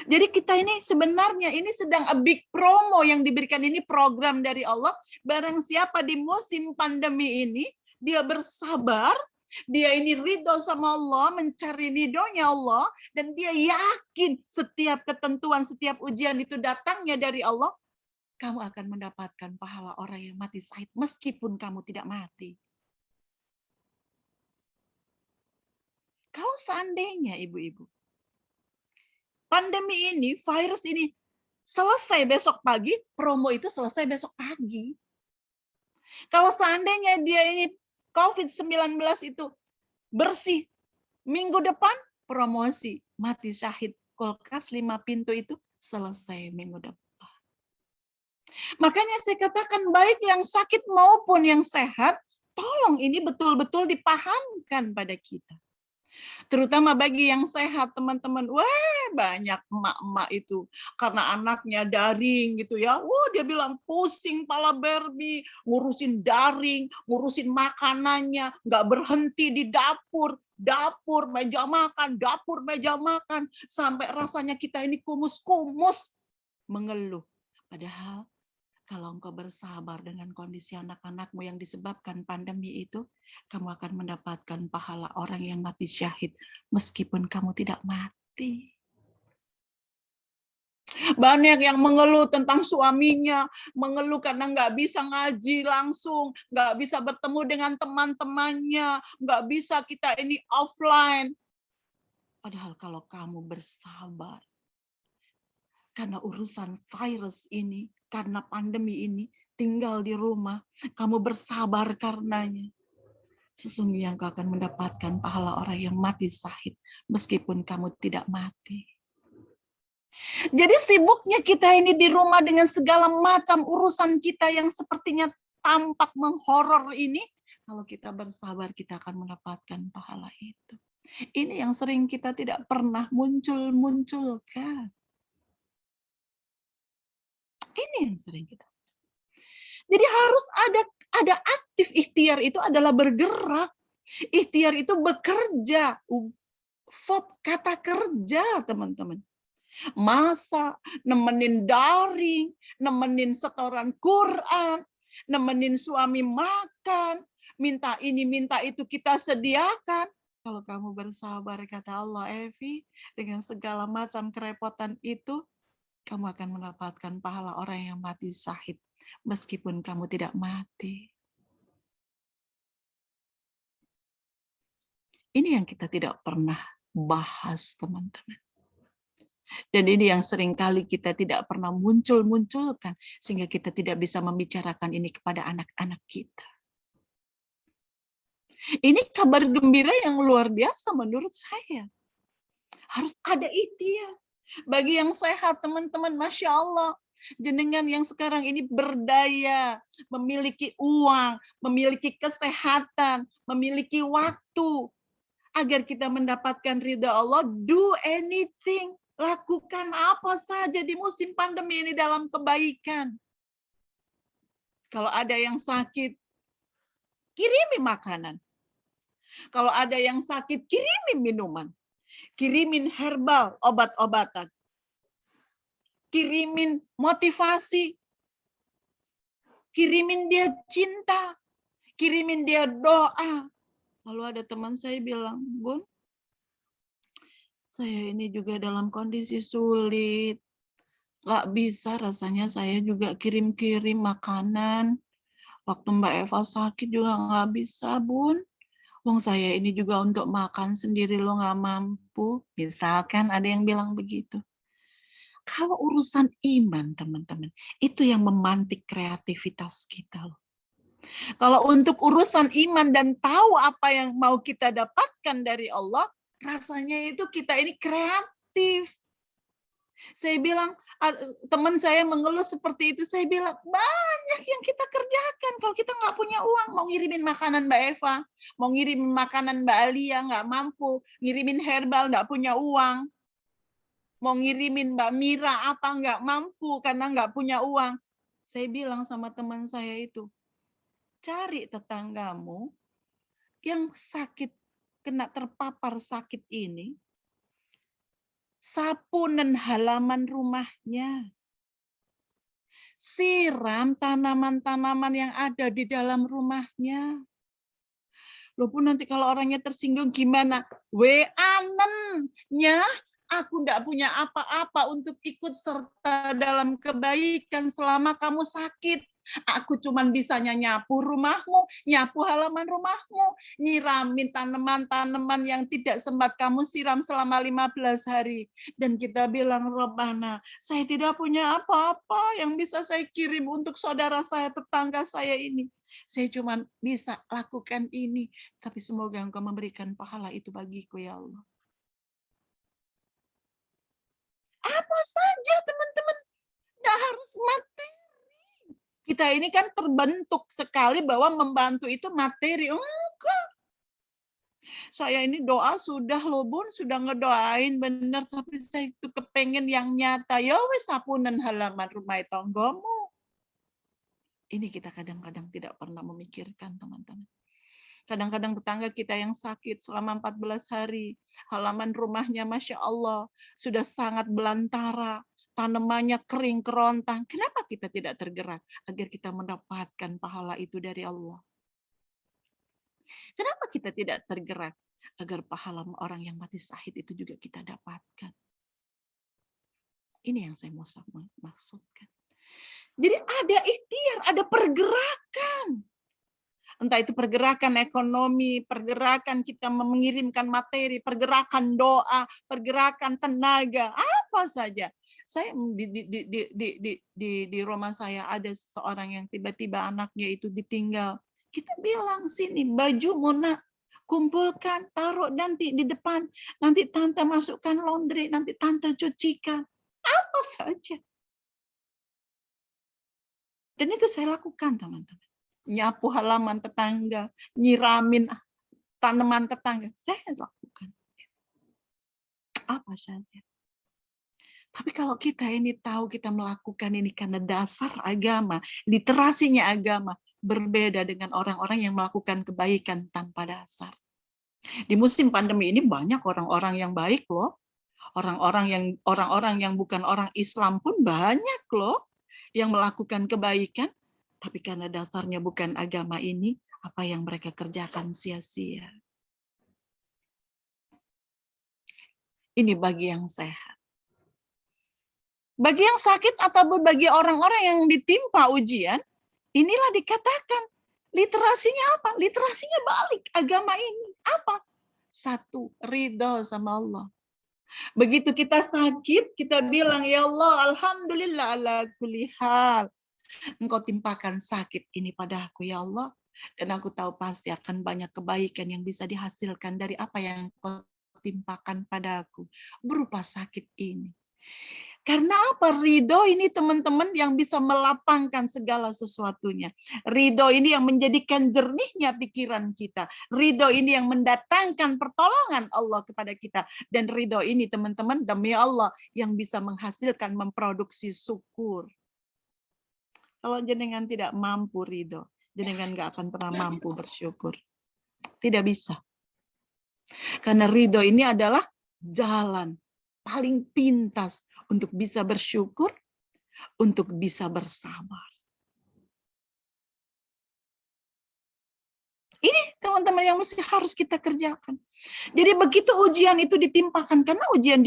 Jadi kita ini sebenarnya ini sedang a big promo yang diberikan, ini program dari Allah. Barang siapa di musim pandemi ini, dia bersabar, dia ini ridho sama Allah, mencari ridhonya Allah, dan dia yakin setiap ketentuan, setiap ujian itu datangnya dari Allah, kamu akan mendapatkan pahala orang yang mati syahid, meskipun kamu tidak mati. Kalau seandainya ibu-ibu, pandemi ini, virus ini selesai besok pagi, promo itu selesai besok pagi. Kalau seandainya dia ini COVID-19 itu bersih, minggu depan promosi mati syahid kulkas 5 pintu itu selesai minggu depan. Makanya saya katakan baik yang sakit maupun yang sehat, tolong ini betul-betul dipahamkan pada kita. Terutama bagi yang sehat, teman-teman. Wah, banyak emak-emak itu. Karena anaknya daring gitu ya. Wah, dia bilang pusing pala Barbie. Ngurusin daring, ngurusin makanannya. Nggak berhenti di dapur. Dapur, meja makan, dapur, meja makan. Sampai rasanya kita ini kumus-kumus. Mengeluh. Padahal kalau engkau bersabar dengan kondisi anak-anakmu yang disebabkan pandemi itu, kamu akan mendapatkan pahala orang yang mati syahid, meskipun kamu tidak mati. Banyak yang mengeluh tentang suaminya, mengeluh karena nggak bisa ngaji langsung, nggak bisa bertemu dengan teman-temannya, nggak bisa kita ini offline. Padahal kalau kamu bersabar, karena urusan virus ini, karena pandemi ini, tinggal di rumah, kamu bersabar karenanya. Sesungguhnya engkau akan mendapatkan pahala orang yang mati syahid, meskipun kamu tidak mati. Jadi sibuknya kita ini di rumah dengan segala macam urusan kita yang sepertinya tampak menghoror ini, kalau kita bersabar, kita akan mendapatkan pahala itu. Ini yang sering kita tidak pernah muncul-munculkan. Ini yang sering kita. Jadi harus ada aktif. Ikhtiar itu adalah bergerak. Ikhtiar itu bekerja. Verb kata kerja, teman-teman. Masak, nemenin daring, nemenin setoran Quran, nemenin suami makan, minta ini, minta itu kita sediakan. Kalau kamu bersabar, kata Allah, Evi, dengan segala macam kerepotan itu, kamu akan mendapatkan pahala orang yang mati syahid, meskipun kamu tidak mati. Ini yang kita tidak pernah bahas, teman-teman. Dan ini yang seringkali kita tidak pernah munculkan, sehingga kita tidak bisa membicarakan ini kepada anak-anak kita. Ini kabar gembira yang luar biasa menurut saya. Harus ada ikhtiar. Bagi yang sehat, teman-teman, Masya Allah. Jenengan yang sekarang ini berdaya, memiliki uang, memiliki kesehatan, memiliki waktu, agar kita mendapatkan ridha Allah, do anything. Lakukan apa saja di musim pandemi ini dalam kebaikan. Kalau ada yang sakit, kirimi makanan. Kalau ada yang sakit, kirimi minuman. Kirimin herbal, obat-obatan. Kirimin motivasi. Kirimin dia cinta. Kirimin dia doa. Lalu ada teman saya bilang, Bun, saya ini juga dalam kondisi sulit. Nggak bisa, rasanya saya juga kirim-kirim makanan. Waktu Mbak Eva sakit juga nggak bisa, Bun. Wong saya ini juga untuk makan sendiri lo nggak mampu. Misalkan ada yang bilang begitu. Kalau urusan iman, teman-teman, itu yang memantik kreativitas kita loh. Kalau untuk urusan iman dan tahu apa yang mau kita dapatkan dari Allah, rasanya itu kita ini kreatif. Saya bilang, teman saya mengeluh seperti itu, saya bilang, banyak yang kita kerjakan. Kalau kita nggak punya uang, mau ngirimin makanan Mbak Eva, mau ngirimin makanan Mbak Alia, nggak mampu, ngirimin herbal, nggak punya uang, mau ngirimin Mbak Mira, apa nggak mampu karena nggak punya uang. Saya bilang sama teman saya itu, cari tetanggamu yang sakit, kena terpapar sakit ini, sapunan halaman rumahnya. Siram tanaman-tanaman yang ada di dalam rumahnya. Loh pun nanti kalau orangnya tersinggung gimana? WA-nen-nya, aku enggak punya apa-apa untuk ikut serta dalam kebaikan selama kamu sakit. Aku cuma bisanya nyapu rumahmu, nyapu halaman rumahmu, nyiramin tanaman-tanaman yang tidak sempat kamu siram selama 15 hari. Dan kita bilang, Rabbana, saya tidak punya apa-apa yang bisa saya kirim untuk saudara saya, tetangga saya ini. Saya cuma bisa lakukan ini, tapi semoga Engkau memberikan pahala itu bagiku, ya Allah. Apa saja, teman-teman. Nggak harus materi. Kita ini kan terbentuk sekali bahwa membantu itu materi. Enggak. Saya ini doa sudah loh Bun, sudah ngedoain bener, tapi saya itu kepengen yang nyata. Ya wes sapunan halaman rumah tanggomu. Ini kita kadang-kadang tidak pernah memikirkan, teman-teman. Kadang-kadang tetangga kita yang sakit selama 14 hari, halaman rumahnya Masya Allah, sudah sangat belantara, tanamannya kering kerontang. Kenapa kita tidak tergerak? Agar kita mendapatkan pahala itu dari Allah. Kenapa kita tidak tergerak? Agar pahala orang yang mati syahid itu juga kita dapatkan. Ini yang saya mau maksudkan. Jadi ada ikhtiar, ada pergerakan. Entah itu pergerakan ekonomi, pergerakan kita mengirimkan materi, pergerakan doa, pergerakan tenaga, apa saja. Saya di rumah saya ada seorang yang tiba-tiba anaknya itu ditinggal. Kita bilang, sini baju Mona, kumpulkan, taruh nanti di depan, nanti tante masukkan laundry, nanti tante cucikan. Apa saja. Dan itu saya lakukan, teman-teman. Nyapu halaman tetangga, nyiramin tanaman tetangga, saya lakukan. Apa saja. Tapi kalau kita ini tahu kita melakukan ini karena dasar agama, literasinya agama, berbeda dengan orang-orang yang melakukan kebaikan tanpa dasar. Di musim pandemi ini banyak orang-orang yang baik loh. Orang-orang yang bukan orang Islam pun banyak loh yang melakukan kebaikan, tapi karena dasarnya bukan agama ini, apa yang mereka kerjakan sia-sia. Ini bagi yang sehat. Bagi yang sakit atau bagi orang-orang yang ditimpa ujian, inilah dikatakan literasinya apa? Literasinya balik agama ini. Apa? Satu, ridho sama Allah. Begitu kita sakit, kita bilang, ya Allah, alhamdulillah ala kulli hal. Engkau timpakan sakit ini padaku, ya Allah. Dan aku tahu pasti akan banyak kebaikan yang bisa dihasilkan dari apa yang engkau timpakan padaku. Berupa sakit ini. Karena apa? Ridho ini teman-teman yang bisa melapangkan segala sesuatunya. Ridho ini yang menjadikan jernihnya pikiran kita. Ridho ini yang mendatangkan pertolongan Allah kepada kita. Dan ridho ini teman-teman demi Allah yang bisa menghasilkan memproduksi syukur. Kalau jenengan tidak mampu ridho, jenengan gak akan pernah mampu bersyukur. Tidak bisa. Karena ridho ini adalah jalan paling pintas untuk bisa bersyukur, untuk bisa bersabar. Ini teman-teman yang mesti harus kita kerjakan. Jadi begitu ujian itu ditimpakan, karena ujian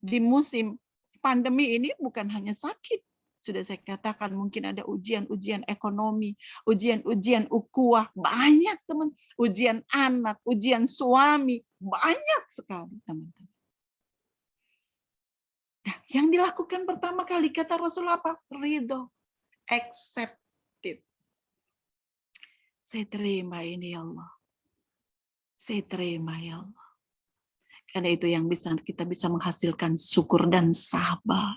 di musim pandemi ini bukan hanya sakit. Sudah saya katakan mungkin ada ujian-ujian ekonomi, ujian-ujian ukhuwah, banyak teman, ujian anak, ujian suami, banyak sekali teman-teman. Nah, yang dilakukan pertama kali kata Rasul apa? Ridho, accepted. Saya terima ini ya Allah. Saya terima ya Allah. Karena itu yang kita bisa menghasilkan syukur dan sabar.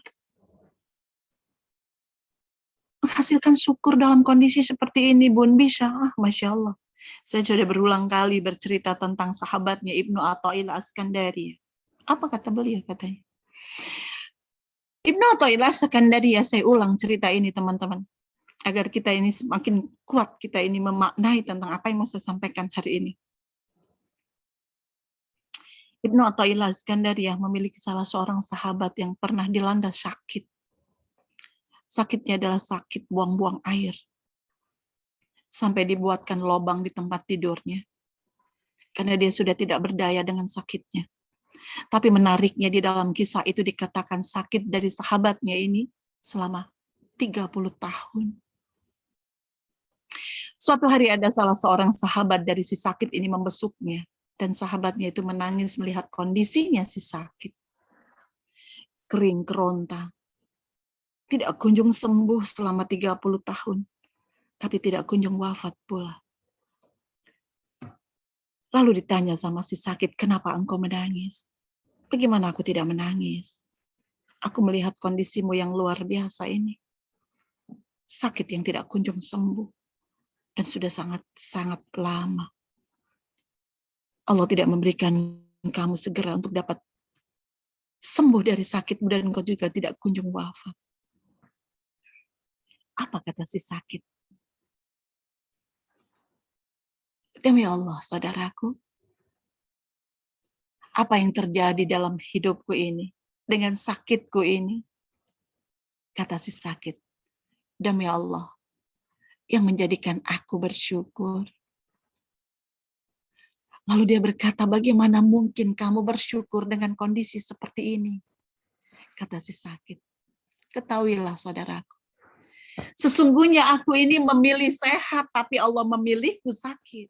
Menghasilkan syukur dalam kondisi seperti ini, Bun, bisa. Masya Allah. Saya sudah berulang kali bercerita tentang sahabatnya Ibnu Athaillah As-Sakandari. Apa kata beliau katanya? Ibnu Athaillah As-Sakandari, saya ulang cerita ini teman-teman. Agar kita ini semakin kuat, kita ini memaknai tentang apa yang mau saya sampaikan hari ini. Ibnu Athaillah As-Sakandari memiliki salah seorang sahabat yang pernah dilanda sakit. Sakitnya adalah sakit buang-buang air. Sampai dibuatkan lubang di tempat tidurnya. Karena dia sudah tidak berdaya dengan sakitnya. Tapi menariknya di dalam kisah itu dikatakan sakit dari sahabatnya ini selama 30 tahun. Suatu hari ada salah seorang sahabat dari si sakit ini membesuknya. Dan sahabatnya itu menangis melihat kondisinya si sakit. Kering kerontang. Tidak kunjung sembuh selama 30 tahun. Tapi tidak kunjung wafat pula. Lalu ditanya sama si sakit, kenapa engkau menangis? Bagaimana aku tidak menangis? Aku melihat kondisimu yang luar biasa ini. Sakit yang tidak kunjung sembuh. Dan sudah sangat-sangat lama. Allah tidak memberikan kamu segera untuk dapat sembuh dari sakitmu dan engkau juga tidak kunjung wafat. Apa kata si sakit? Demi Allah, saudaraku, apa yang terjadi dalam hidupku ini, dengan sakitku ini? Kata si sakit, demi Allah, yang menjadikan aku bersyukur. Lalu dia berkata, bagaimana mungkin kamu bersyukur dengan kondisi seperti ini? Kata si sakit, ketahuilah saudaraku, sesungguhnya aku ini memilih sehat, tapi Allah memilihku sakit.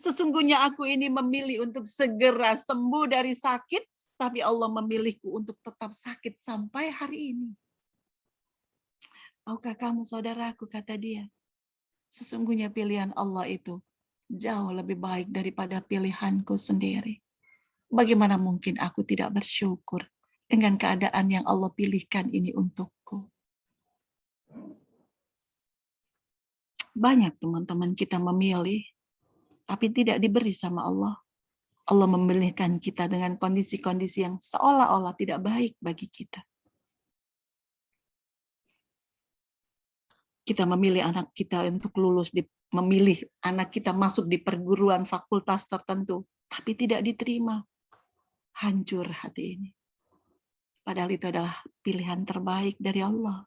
Sesungguhnya aku ini memilih untuk segera sembuh dari sakit, tapi Allah memilihku untuk tetap sakit sampai hari ini. Tahukah kamu saudaraku, kata dia, sesungguhnya pilihan Allah itu jauh lebih baik daripada pilihanku sendiri. Bagaimana mungkin aku tidak bersyukur dengan keadaan yang Allah pilihkan ini untukku? Banyak teman-teman kita memilih, tapi tidak diberi sama Allah. Allah memilihkan kita dengan kondisi-kondisi yang seolah-olah tidak baik bagi kita. Kita memilih anak kita untuk lulus, memilih anak kita masuk di perguruan fakultas tertentu, tapi tidak diterima. Hancur hati ini. Padahal itu adalah pilihan terbaik dari Allah.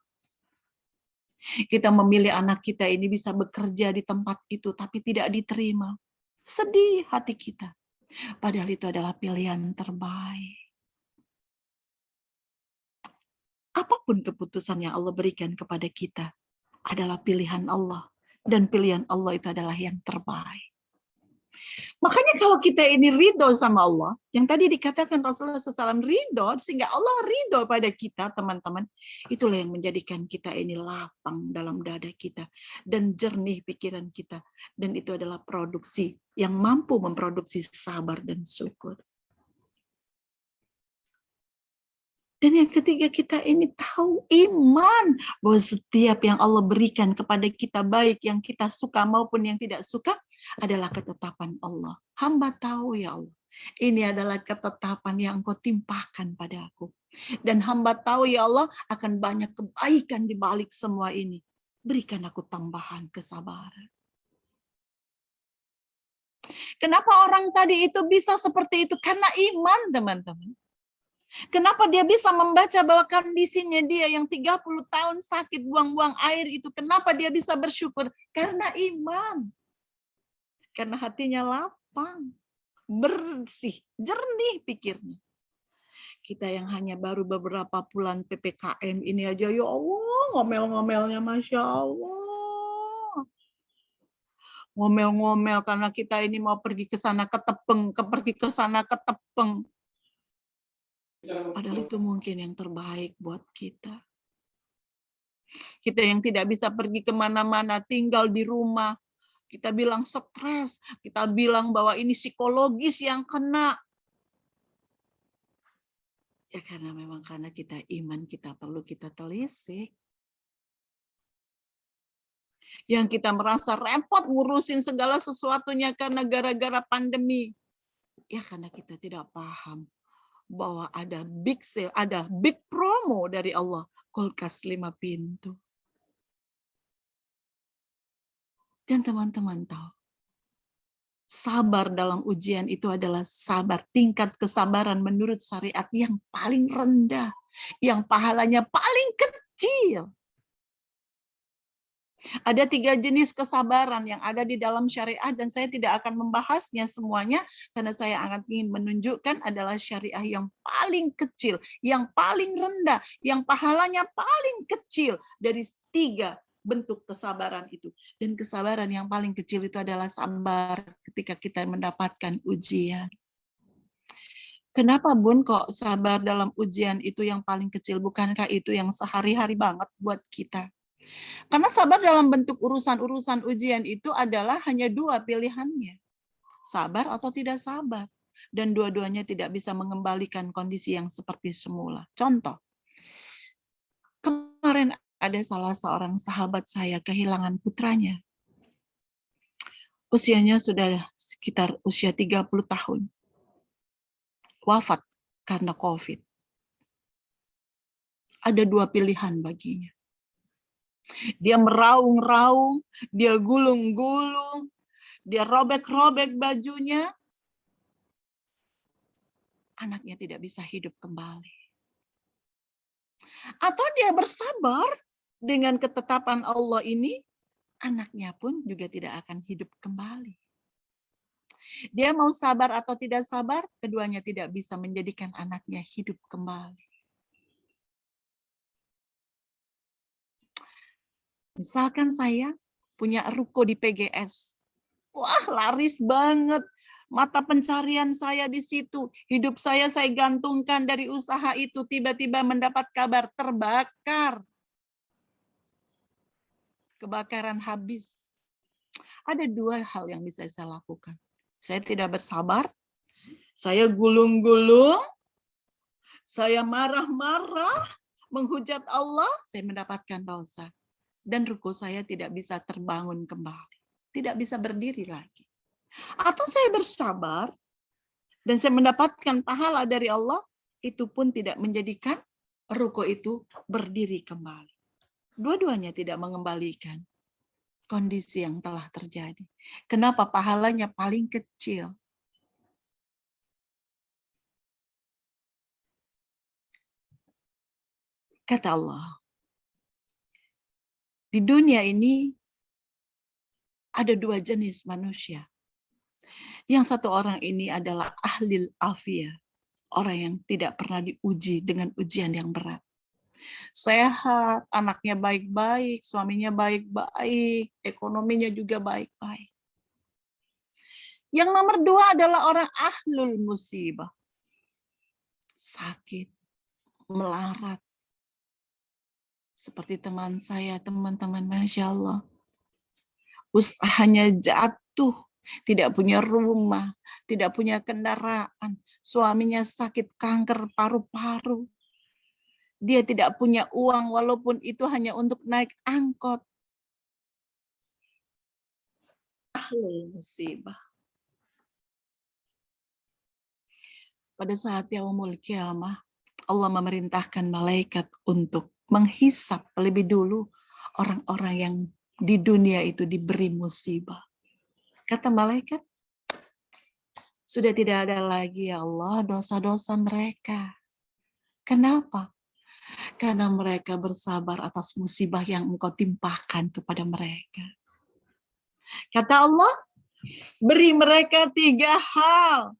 Kita memilih anak kita ini bisa bekerja di tempat itu, tapi tidak diterima. Sedih hati kita. Padahal itu adalah pilihan terbaik. Apapun keputusan yang Allah berikan kepada kita adalah pilihan Allah. Dan pilihan Allah itu adalah yang terbaik. Makanya kalau kita ini ridho sama Allah, yang tadi dikatakan Rasulullah SAW ridho, sehingga Allah ridho pada kita, teman-teman, itulah yang menjadikan kita ini lapang dalam dada kita, dan jernih pikiran kita. Dan itu adalah produksi yang mampu memproduksi sabar dan syukur. Dan yang ketiga, kita ini tahu iman bahwa setiap yang Allah berikan kepada kita, baik yang kita suka maupun yang tidak suka, adalah ketetapan Allah. Hamba tahu ya Allah, ini adalah ketetapan yang Engkau timpahkan pada aku. Dan hamba tahu ya Allah, akan banyak kebaikan di balik semua ini. Berikan aku tambahan kesabaran. Kenapa orang tadi itu bisa seperti itu? Karena iman, teman-teman. Kenapa dia bisa membaca bahwa kondisinya dia yang 30 tahun sakit, buang-buang air itu, kenapa dia bisa bersyukur? Karena iman. Karena hatinya lapang, bersih, jernih pikirnya. Kita yang hanya baru beberapa bulan PPKM ini aja, ya Allah, ngomel-ngomelnya Masya Allah. Ngomel-ngomel karena kita ini mau pergi ke sana ke Tepeng, pergi ke sana ke Tepeng. Padahal itu mungkin yang terbaik buat kita. Kita yang tidak bisa pergi kemana-mana, tinggal di rumah. Kita bilang stres, kita bilang bahwa ini psikologis yang kena. Ya karena memang karena kita iman, kita perlu kita telisik. Yang kita merasa repot ngurusin segala sesuatunya karena gara-gara pandemi. Ya karena kita tidak paham bahwa ada big sale, ada big promo dari Allah, kulkas 5 pintu. Dan teman-teman tahu, sabar dalam ujian itu adalah sabar, tingkat kesabaran menurut syariat yang paling rendah, yang pahalanya paling kecil. Ada 3 jenis kesabaran yang ada di dalam syariat dan saya tidak akan membahasnya semuanya karena saya akan ingin menunjukkan adalah syariah yang paling kecil, yang paling rendah, yang pahalanya paling kecil dari 3 bentuk kesabaran itu. Dan kesabaran yang paling kecil itu adalah sabar ketika kita mendapatkan ujian. Kenapa Bun kok sabar dalam ujian itu yang paling kecil? Bukankah itu yang sehari-hari banget buat kita? Karena sabar dalam bentuk urusan-urusan ujian itu adalah hanya 2 pilihannya. Sabar atau tidak sabar. Dan dua-duanya tidak bisa mengembalikan kondisi yang seperti semula. Contoh, kemarin ada salah seorang sahabat saya kehilangan putranya. usianya sudah sekitar usia 30 tahun. Wafat karena COVID. Ada dua pilihan baginya. Dia meraung-raung, dia gulung-gulung, dia robek-robek bajunya. Anaknya tidak bisa hidup kembali. Atau dia bersabar dengan ketetapan Allah ini, anaknya pun juga tidak akan hidup kembali. Dia mau sabar atau tidak sabar, keduanya tidak bisa menjadikan anaknya hidup kembali. Misalkan saya punya ruko di PGS. Wah, laris banget. Mata pencarian saya di situ. Hidup saya gantungkan dari usaha itu. Tiba-tiba mendapat kabar terbakar. Kebakaran habis. Ada dua hal yang bisa saya lakukan. Saya tidak bersabar. Saya gulung-gulung. Saya marah-marah. Menghujat Allah. Saya mendapatkan dosa. Dan ruko saya tidak bisa terbangun kembali. Tidak bisa berdiri lagi. Atau saya bersabar dan saya mendapatkan pahala dari Allah, itu pun tidak menjadikan ruko itu berdiri kembali. Dua-duanya tidak mengembalikan kondisi yang telah terjadi. Kenapa pahalanya paling kecil? Kata Allah, di dunia ini ada dua jenis manusia. Yang satu orang ini adalah ahlil afiyah, orang yang tidak pernah diuji dengan ujian yang berat. Sehat, anaknya baik-baik, suaminya baik-baik, ekonominya juga baik-baik. Yang nomor dua adalah orang ahlul musibah. Sakit, melarat. Seperti teman saya, teman-teman, Masya Allah. Usahanya jatuh, tidak punya rumah, tidak punya kendaraan. Suaminya sakit kanker paru-paru. Dia tidak punya uang walaupun itu hanya untuk naik angkot. Ahlul musibah. Pada saat yaumul kiamah, Allah memerintahkan malaikat untuk menghisap lebih dulu orang-orang yang di dunia itu diberi musibah. Kata malaikat, sudah tidak ada lagi ya Allah dosa-dosa mereka. Kenapa? Karena mereka bersabar atas musibah yang Engkau timpahkan kepada mereka. Kata Allah, beri mereka 3 hal.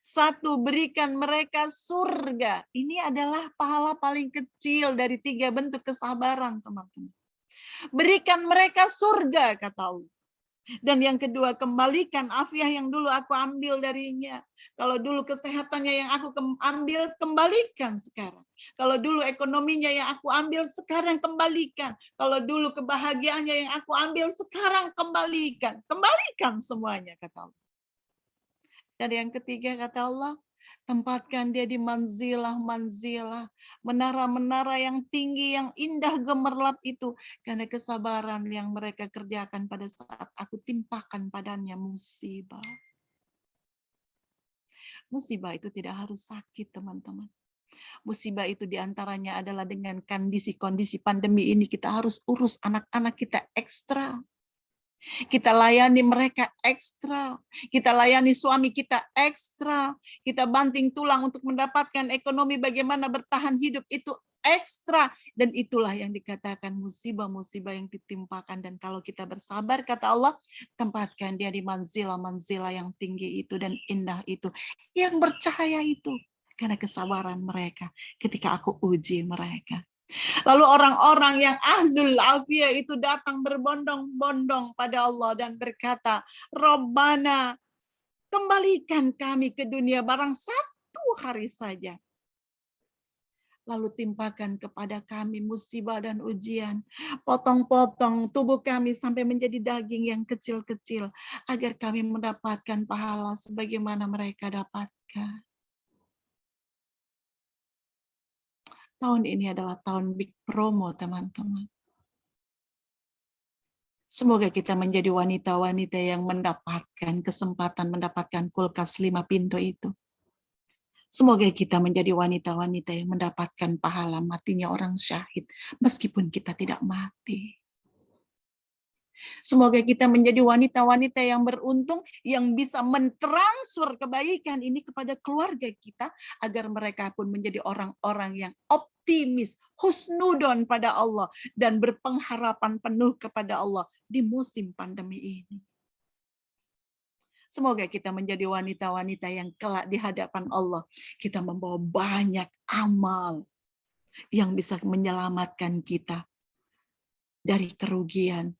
1, berikan mereka surga. Ini adalah pahala paling kecil dari 3 bentuk kesabaran, teman-teman. Berikan mereka surga, kata Allah. Dan yang kedua, kembalikan afiah yang dulu aku ambil darinya. Kalau dulu kesehatannya yang aku ambil, kembalikan sekarang. Kalau dulu ekonominya yang aku ambil, sekarang kembalikan. Kalau dulu kebahagiaannya yang aku ambil, sekarang kembalikan. Kembalikan semuanya, kata Allah. Dan yang ketiga, kata Allah, tempatkan dia di manzilah-manzilah, menara-menara yang tinggi, yang indah gemerlap itu, karena kesabaran yang mereka kerjakan pada saat aku timpahkan padanya musibah. Musibah itu tidak harus sakit, teman-teman. Musibah itu diantaranya adalah dengan kondisi-kondisi pandemi ini, kita harus urus anak-anak kita ekstra. Kita layani mereka ekstra, kita layani suami kita ekstra, kita banting tulang untuk mendapatkan ekonomi bagaimana bertahan hidup itu ekstra. Dan itulah yang dikatakan musibah-musibah yang ditimpakan. Dan kalau kita bersabar, kata Allah, tempatkan dia di manzilah-manzilah yang tinggi itu dan indah itu, yang bercahaya itu, karena kesabaran mereka ketika aku uji mereka. Lalu orang-orang yang ahlul afiyah itu datang berbondong-bondong pada Allah dan berkata, Rabbana, kembalikan kami ke dunia barang 1 hari saja. Lalu timpakan kepada kami musibah dan ujian. Potong-potong tubuh kami sampai menjadi daging yang kecil-kecil. Agar kami mendapatkan pahala sebagaimana mereka dapatkan. Tahun ini adalah tahun big promo, teman-teman. Semoga kita menjadi wanita-wanita yang mendapatkan kesempatan mendapatkan kulkas 5 pintu itu. Semoga kita menjadi wanita-wanita yang mendapatkan pahala matinya orang syahid, meskipun kita tidak mati. Semoga kita menjadi wanita-wanita yang beruntung, yang bisa mentransfer kebaikan ini kepada keluarga kita, agar mereka pun menjadi orang-orang yang optimis, husnudon pada Allah, dan berpengharapan penuh kepada Allah di musim pandemi ini. Semoga kita menjadi wanita-wanita yang kelak di hadapan Allah, kita membawa banyak amal yang bisa menyelamatkan kita dari kerugian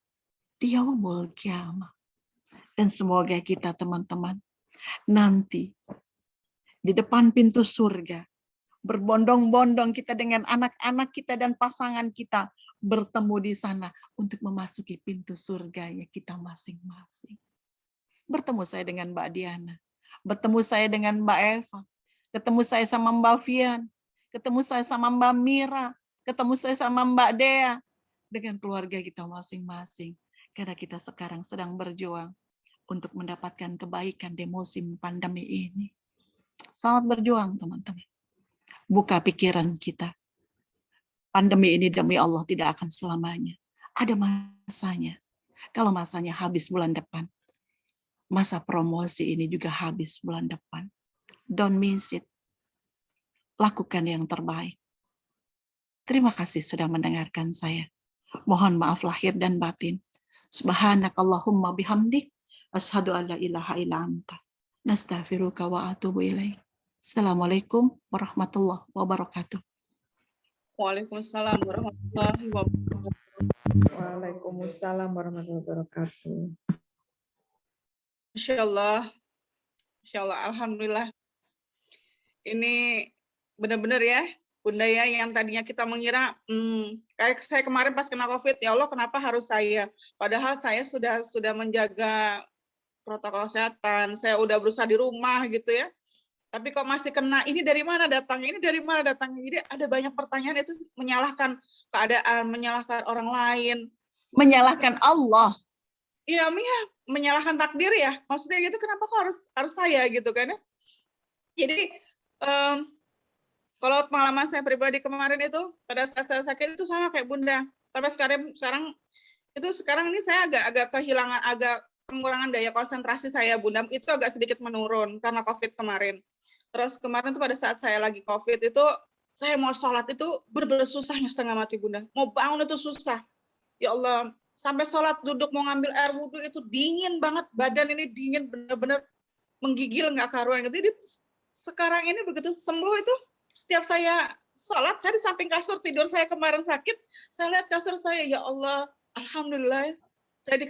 di yaumul kiamah. Dan semoga kita teman-teman nanti di depan pintu surga berbondong-bondong kita dengan anak-anak kita dan pasangan kita bertemu di sana untuk memasuki pintu surganya kita masing-masing. Bertemu saya dengan Mbak Diana, bertemu saya dengan Mbak Eva, ketemu saya sama Mbak Fian, ketemu saya sama Mbak Mira, ketemu saya sama Mbak Dea, dengan keluarga kita masing-masing. Karena kita sekarang sedang berjuang untuk mendapatkan kebaikan di musim pandemi ini. Selamat berjuang, teman-teman. Buka pikiran kita. Pandemi ini demi Allah tidak akan selamanya. Ada masanya. Kalau masanya habis bulan depan, masa promosi ini juga habis bulan depan. Don't miss it. Lakukan yang terbaik. Terima kasih sudah mendengarkan saya. Mohon maaf lahir dan batin. Subhanakallahumma bihamdik, asyhadu an la ilaha illa anta, nastaghfiruka wa atubu ilaik. Assalamualaikum warahmatullahi wabarakatuh. Waalaikumsalam warahmatullahi wabarakatuh. Waalaikumsalam warahmatullahi wabarakatuh. Masya Allah, alhamdulillah. Ini benar-benar ya, Bunda ya, yang tadinya kita mengira, kayak saya kemarin pas kena COVID, ya Allah kenapa harus saya? Padahal saya sudah menjaga protokol kesehatan, saya udah berusaha di rumah gitu ya. Tapi kok masih kena, ini dari mana datangnya, ini dari mana datangnya. Jadi ada banyak pertanyaan, itu menyalahkan keadaan, menyalahkan orang lain. Menyalahkan Allah. Iya, menyalahkan takdir ya. Maksudnya gitu, kenapa kok harus saya gitu kan ya. Jadi, kalau pengalaman saya pribadi kemarin itu, pada saat saya sakit itu sama kayak Bunda. Sampai sekarang ini saya agak kehilangan, agak pengurangan daya konsentrasi saya, Bunda. Itu agak sedikit menurun karena COVID kemarin. Terus kemarin tuh pada saat saya lagi COVID itu, saya mau sholat itu benar-benar susahnya setengah mati, Bunda. Mau bangun itu susah. Ya Allah, sampai sholat duduk mau ngambil air wudhu itu dingin banget. Badan ini dingin, benar-benar menggigil nggak karuan. Jadi sekarang ini begitu sembuh itu, setiap saya sholat, saya di samping kasur tidur saya kemarin sakit, saya lihat kasur saya, ya Allah, alhamdulillah, saya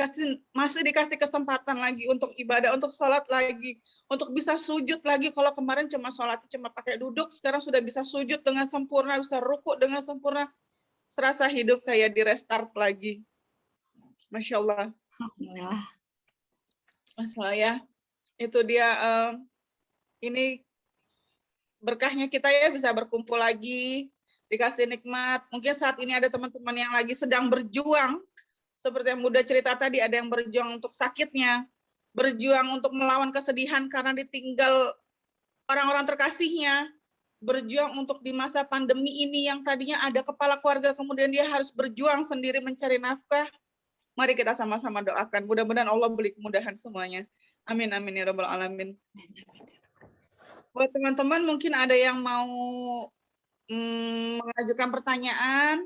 masih dikasih kesempatan lagi untuk ibadah, untuk sholat lagi, untuk bisa sujud lagi. Kalau kemarin sholat cuma pakai duduk, sekarang sudah bisa sujud dengan sempurna, bisa rukuk dengan sempurna, serasa hidup kayak di restart lagi. Masya Allah. Alhamdulillah. Masalah ya, itu dia, ini berkahnya kita ya, bisa berkumpul lagi, dikasih nikmat. Mungkin saat ini ada teman-teman yang lagi sedang berjuang, seperti yang Bunda cerita tadi, ada yang berjuang untuk sakitnya, berjuang untuk melawan kesedihan karena ditinggal orang-orang terkasihnya, berjuang untuk di masa pandemi ini yang tadinya ada kepala keluarga, kemudian dia harus berjuang sendiri mencari nafkah. Mari kita sama-sama doakan, mudah-mudahan Allah beri kemudahan semuanya. Amin, amin ya rabbal alamin. Buat teman-teman mungkin ada yang mau mengajukan pertanyaan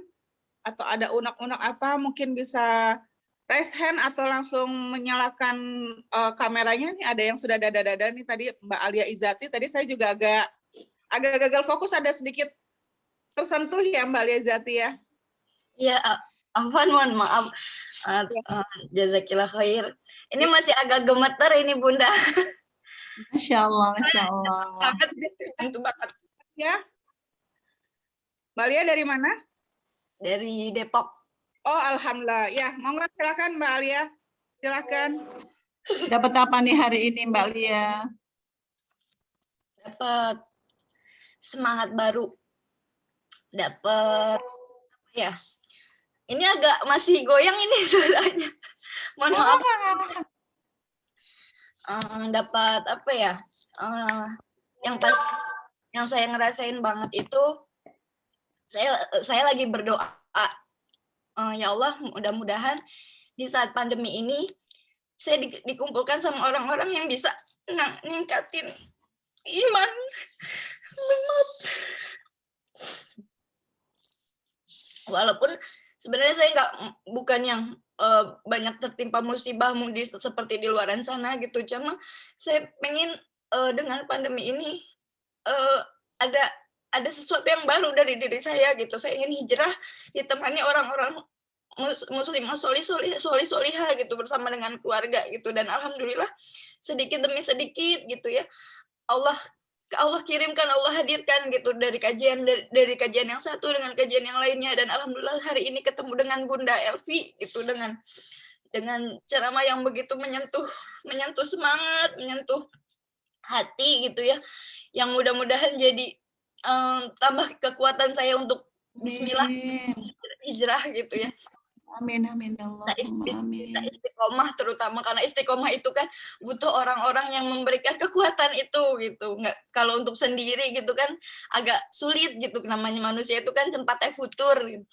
atau ada unek-unek apa, mungkin bisa raise hand atau langsung menyalakan kameranya. Nih ada yang sudah dada-dada nih tadi, Mbak Alia Izati. Tadi saya juga agak gagal fokus, ada sedikit tersentuh ya Mbak Alia Izati ya. Iya, mohon maaf. Jazakillah khair. Ini masih agak gemeter ini Bunda. Masya Allah, Masya Allah. Banget ya. Mbak Alia dari mana? Dari Depok. Oh, alhamdulillah. Ya, monggo silakan Mbak Alia. Silakan. Dapat apa nih hari ini Mbak Lia? Dapat semangat baru. Dapat ya. Ini agak masih goyang ini suaranya. Mohon maaf. Dapat apa ya? Yang saya ngerasain banget itu saya lagi berdoa, ya Allah, mudah-mudahan di saat pandemi ini saya dikumpulkan sama orang-orang yang bisa ningkatin iman. Walaupun sebenarnya saya bukan yang banyak tertimpa musibah seperti di luaran sana gitu, cuma saya pengen dengan pandemi ini ada sesuatu yang baru dari diri saya gitu. Saya ingin hijrah ditemani orang-orang muslimah solihah gitu bersama dengan keluarga gitu, dan alhamdulillah sedikit demi sedikit gitu ya Allah kirimkan, Allah hadirkan gitu dari kajian yang satu dengan kajian yang lainnya, dan alhamdulillah hari ini ketemu dengan Bunda Elvi gitu dengan ceramah yang begitu menyentuh semangat, menyentuh hati gitu ya, yang mudah-mudahan jadi tambah kekuatan saya untuk bismillah hijrah gitu ya. Amin, amin, Allahumma amin. Kita istiqomah, terutama karena istiqomah itu kan butuh orang-orang yang memberikan kekuatan itu gitu. Nggak, kalau untuk sendiri gitu kan agak sulit gitu, namanya manusia itu kan tempatnya futur gitu.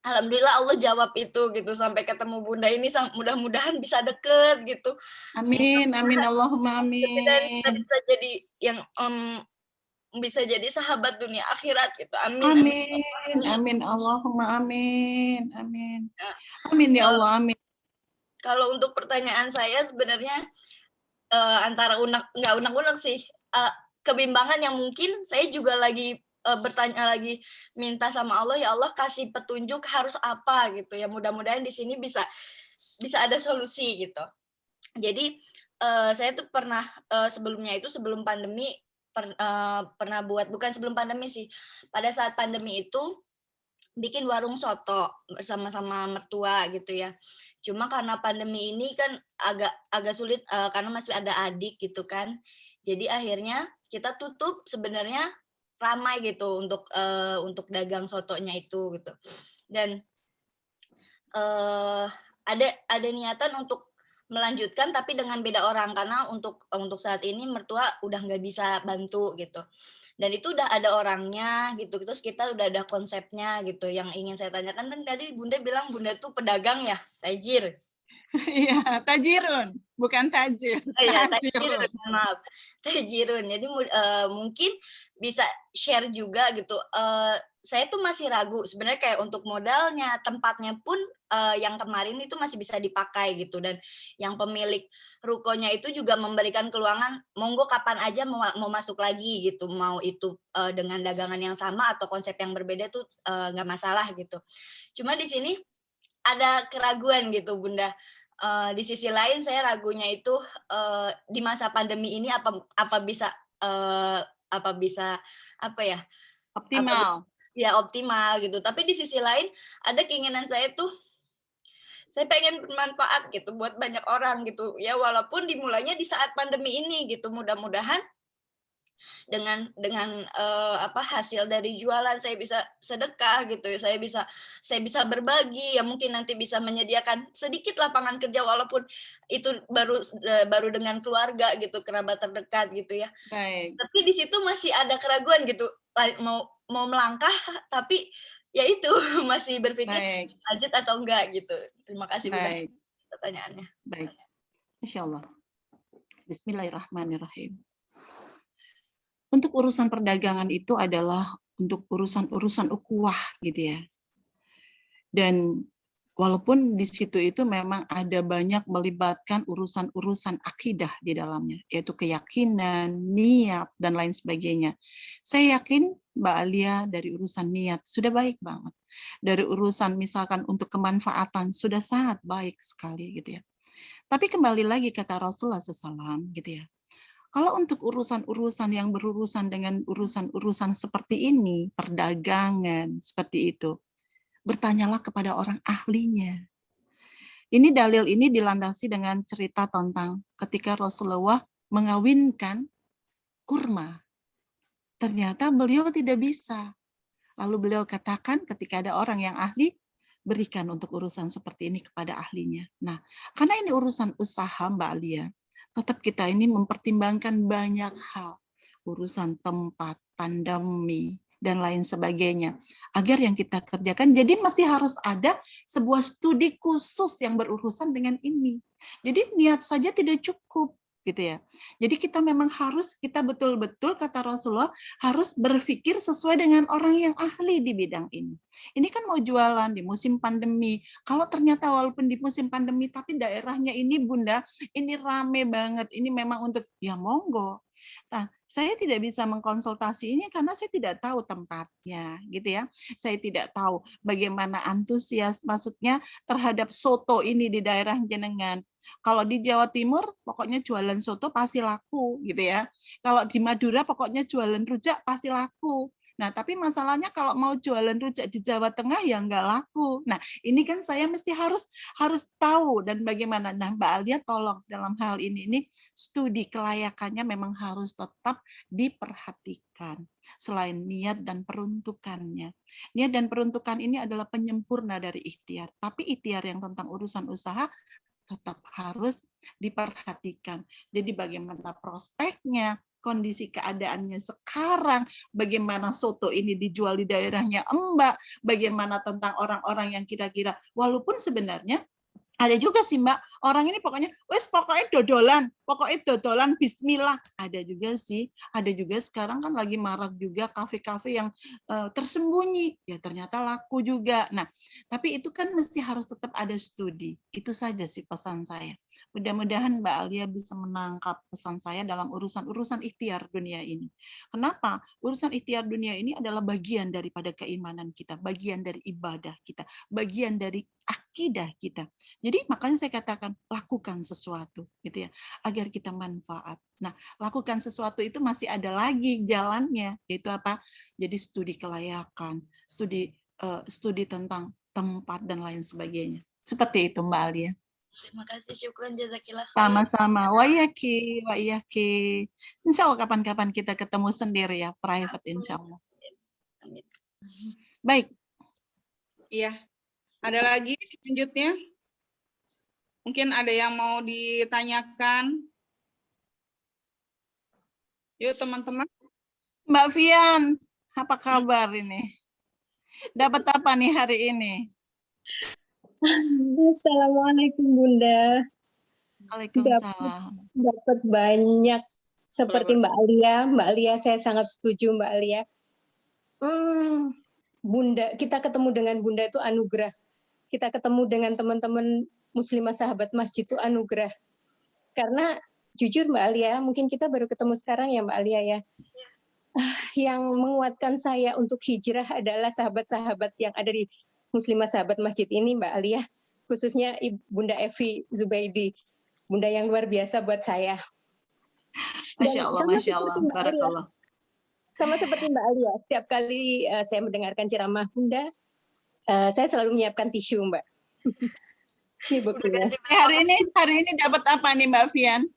Alhamdulillah Allah jawab itu gitu, sampai ketemu Bunda ini mudah-mudahan bisa deket gitu. Amin, amin, Allahumma amin. Dan kita bisa jadi yang bisa jadi sahabat dunia akhirat gitu. Amin. Amin, amin, Allahumma amin, amin. Amin ya Allah, amin. Kalau untuk pertanyaan saya sebenarnya antara nggak unek-unek sih, kebimbangan yang mungkin saya juga lagi bertanya, lagi minta sama Allah, ya Allah kasih petunjuk harus apa gitu ya, mudah-mudahan di sini bisa ada solusi gitu. Jadi saya tuh pernah sebelumnya itu sebelum pandemi pernah buat, bukan sebelum pandemi sih, pada saat pandemi itu bikin warung soto bersama-sama mertua gitu ya. Cuma karena pandemi ini kan agak sulit karena masih ada adik gitu kan. Jadi akhirnya kita tutup, sebenarnya ramai gitu untuk dagang sotonya itu gitu. Dan ada niatan untuk melanjutkan tapi dengan beda orang, karena untuk saat ini mertua udah nggak bisa bantu gitu, dan itu udah ada orangnya gitu, terus kita udah ada konsepnya gitu. Yang ingin saya tanyakan kan tadi Bunda bilang Bunda tuh pedagang ya, tajir. Iya, tajirun, bukan tajir. Iya, tajirun, maaf, tajirun. Jadi mungkin bisa share juga gitu. Saya tuh masih ragu sebenarnya, kayak untuk modalnya, tempatnya pun yang kemarin itu masih bisa dipakai gitu, dan yang pemilik rukonya itu juga memberikan keluangan monggo kapan aja mau masuk lagi gitu, mau itu dengan dagangan yang sama atau konsep yang berbeda tuh nggak masalah gitu. Cuma di sini ada keraguan gitu Bunda. Di sisi lain saya ragunya itu di masa pandemi ini apa bisa optimal. Ya optimal gitu. Tapi di sisi lain ada keinginan saya tuh, saya pengen bermanfaat gitu buat banyak orang gitu ya, walaupun dimulainya di saat pandemi ini gitu. Mudah-mudahan dengan hasil dari jualan saya bisa sedekah gitu ya, saya bisa berbagi ya, mungkin nanti bisa menyediakan sedikit lapangan kerja walaupun itu baru dengan keluarga gitu, kerabat terdekat gitu ya. Baik. Tapi di situ masih ada keraguan gitu, mau melangkah tapi ya itu masih berpikir lanjut atau enggak gitu. Terima kasih Bunda pertanyaannya. Baik. Insyaallah. Bismillahirrahmanirrahim. Untuk urusan perdagangan itu adalah untuk urusan ukhuwah gitu ya. Dan walaupun di situ itu memang ada banyak melibatkan urusan-urusan akidah di dalamnya, yaitu keyakinan, niat, dan lain sebagainya. Saya yakin Mbak Alia dari urusan niat sudah baik banget. Dari urusan misalkan untuk kemanfaatan sudah sangat baik sekali gitu ya. Tapi kembali lagi kata Rasulullah SAW gitu ya. Kalau untuk urusan-urusan yang berurusan dengan urusan-urusan seperti ini, perdagangan seperti itu, bertanyalah kepada orang ahlinya. Ini dalil ini dilandasi dengan cerita tentang ketika Rasulullah mengawinkan kurma. Ternyata beliau tidak bisa. Lalu beliau katakan ketika ada orang yang ahli, berikan untuk urusan seperti ini kepada ahlinya. Nah, karena ini urusan usaha Mbak Alia, tetap kita ini mempertimbangkan banyak hal, urusan tempat, pandemi, dan lain sebagainya. Agar yang kita kerjakan, jadi masih harus ada sebuah studi khusus yang berurusan dengan ini. Jadi niat saja tidak cukup, gitu ya. Jadi kita memang harus, kita betul-betul kata Rasulullah, harus berpikir sesuai dengan orang yang ahli di bidang ini. Ini kan mau jualan di musim pandemi. Kalau ternyata walaupun di musim pandemi, tapi daerahnya ini Bunda, ini rame banget, ini memang untuk, ya monggo. Nah, saya tidak bisa mengkonsultasi ini karena saya tidak tahu tempatnya, gitu ya. Saya tidak tahu bagaimana antusias, maksudnya terhadap soto ini di daerah jenengan. Kalau di Jawa Timur, pokoknya jualan soto pasti laku, gitu ya. Kalau di Madura, pokoknya jualan rujak pasti laku. Nah, tapi masalahnya kalau mau jualan rujak di Jawa Tengah ya nggak laku. Nah, ini kan saya mesti harus tahu dan bagaimana. Nah, Mbak Alia tolong dalam hal ini studi kelayakannya memang harus tetap diperhatikan. Selain niat dan peruntukannya. Niat dan peruntukan ini adalah penyempurna dari ikhtiar. Tapi ikhtiar yang tentang urusan usaha tetap harus diperhatikan. Jadi bagaimana prospeknya, kondisi keadaannya sekarang, bagaimana soto ini dijual di daerahnya Mbak, bagaimana tentang orang-orang yang kira-kira, walaupun sebenarnya ada juga sih Mbak, orang ini pokoknya, wes pokoknya dodolan, bismillah. Ada juga sih, ada juga sekarang kan lagi marak juga kafe-kafe yang tersembunyi, ya ternyata laku juga. Nah, tapi itu kan mesti harus tetap ada studi. Itu saja sih pesan saya. Mudah-mudahan Mbak Alia bisa menangkap pesan saya dalam urusan ikhtiar dunia ini. Kenapa? Urusan ikhtiar dunia ini adalah bagian daripada keimanan kita, bagian dari ibadah kita, bagian dari akidah kita. Jadi makanya saya katakan lakukan sesuatu gitu ya, agar kita manfaat. Nah, lakukan sesuatu itu masih ada lagi jalannya, yaitu apa? Jadi studi kelayakan, studi tentang tempat dan lain sebagainya. Seperti itu Mbak Alia. Terima kasih, syukran, jazakillah khair. Sama-sama. Wa iyaki. Insya Allah kapan-kapan kita ketemu sendiri ya, private insya Allah. Amin. Baik. Iya. Ada lagi selanjutnya? Mungkin ada yang mau ditanyakan? Yuk teman-teman. Mbak Fian, apa kabar ini? Dapat apa nih hari ini? Assalamualaikum Bunda. Waalaikumsalam. Dapat banyak seperti Mbak Alia. Mbak Alia, saya sangat setuju Mbak Alia. Bunda, kita ketemu dengan Bunda itu anugerah. Kita ketemu dengan teman-teman muslimah sahabat masjid itu anugerah. Karena jujur Mbak Alia, mungkin kita baru ketemu sekarang ya Mbak Alia ya. Yang menguatkan saya untuk hijrah adalah sahabat-sahabat yang ada di muslimah sahabat masjid ini Mbak Alia. Khususnya Bunda Evi Zubaidi. Bunda yang luar biasa buat saya. Masya Allah, barakallah. Sama seperti Mbak Alia, setiap kali saya mendengarkan ceramah Bunda, saya selalu menyiapkan tisu Mbak. Ini bukunya. Hari ini dapat apa nih Mbak Fian?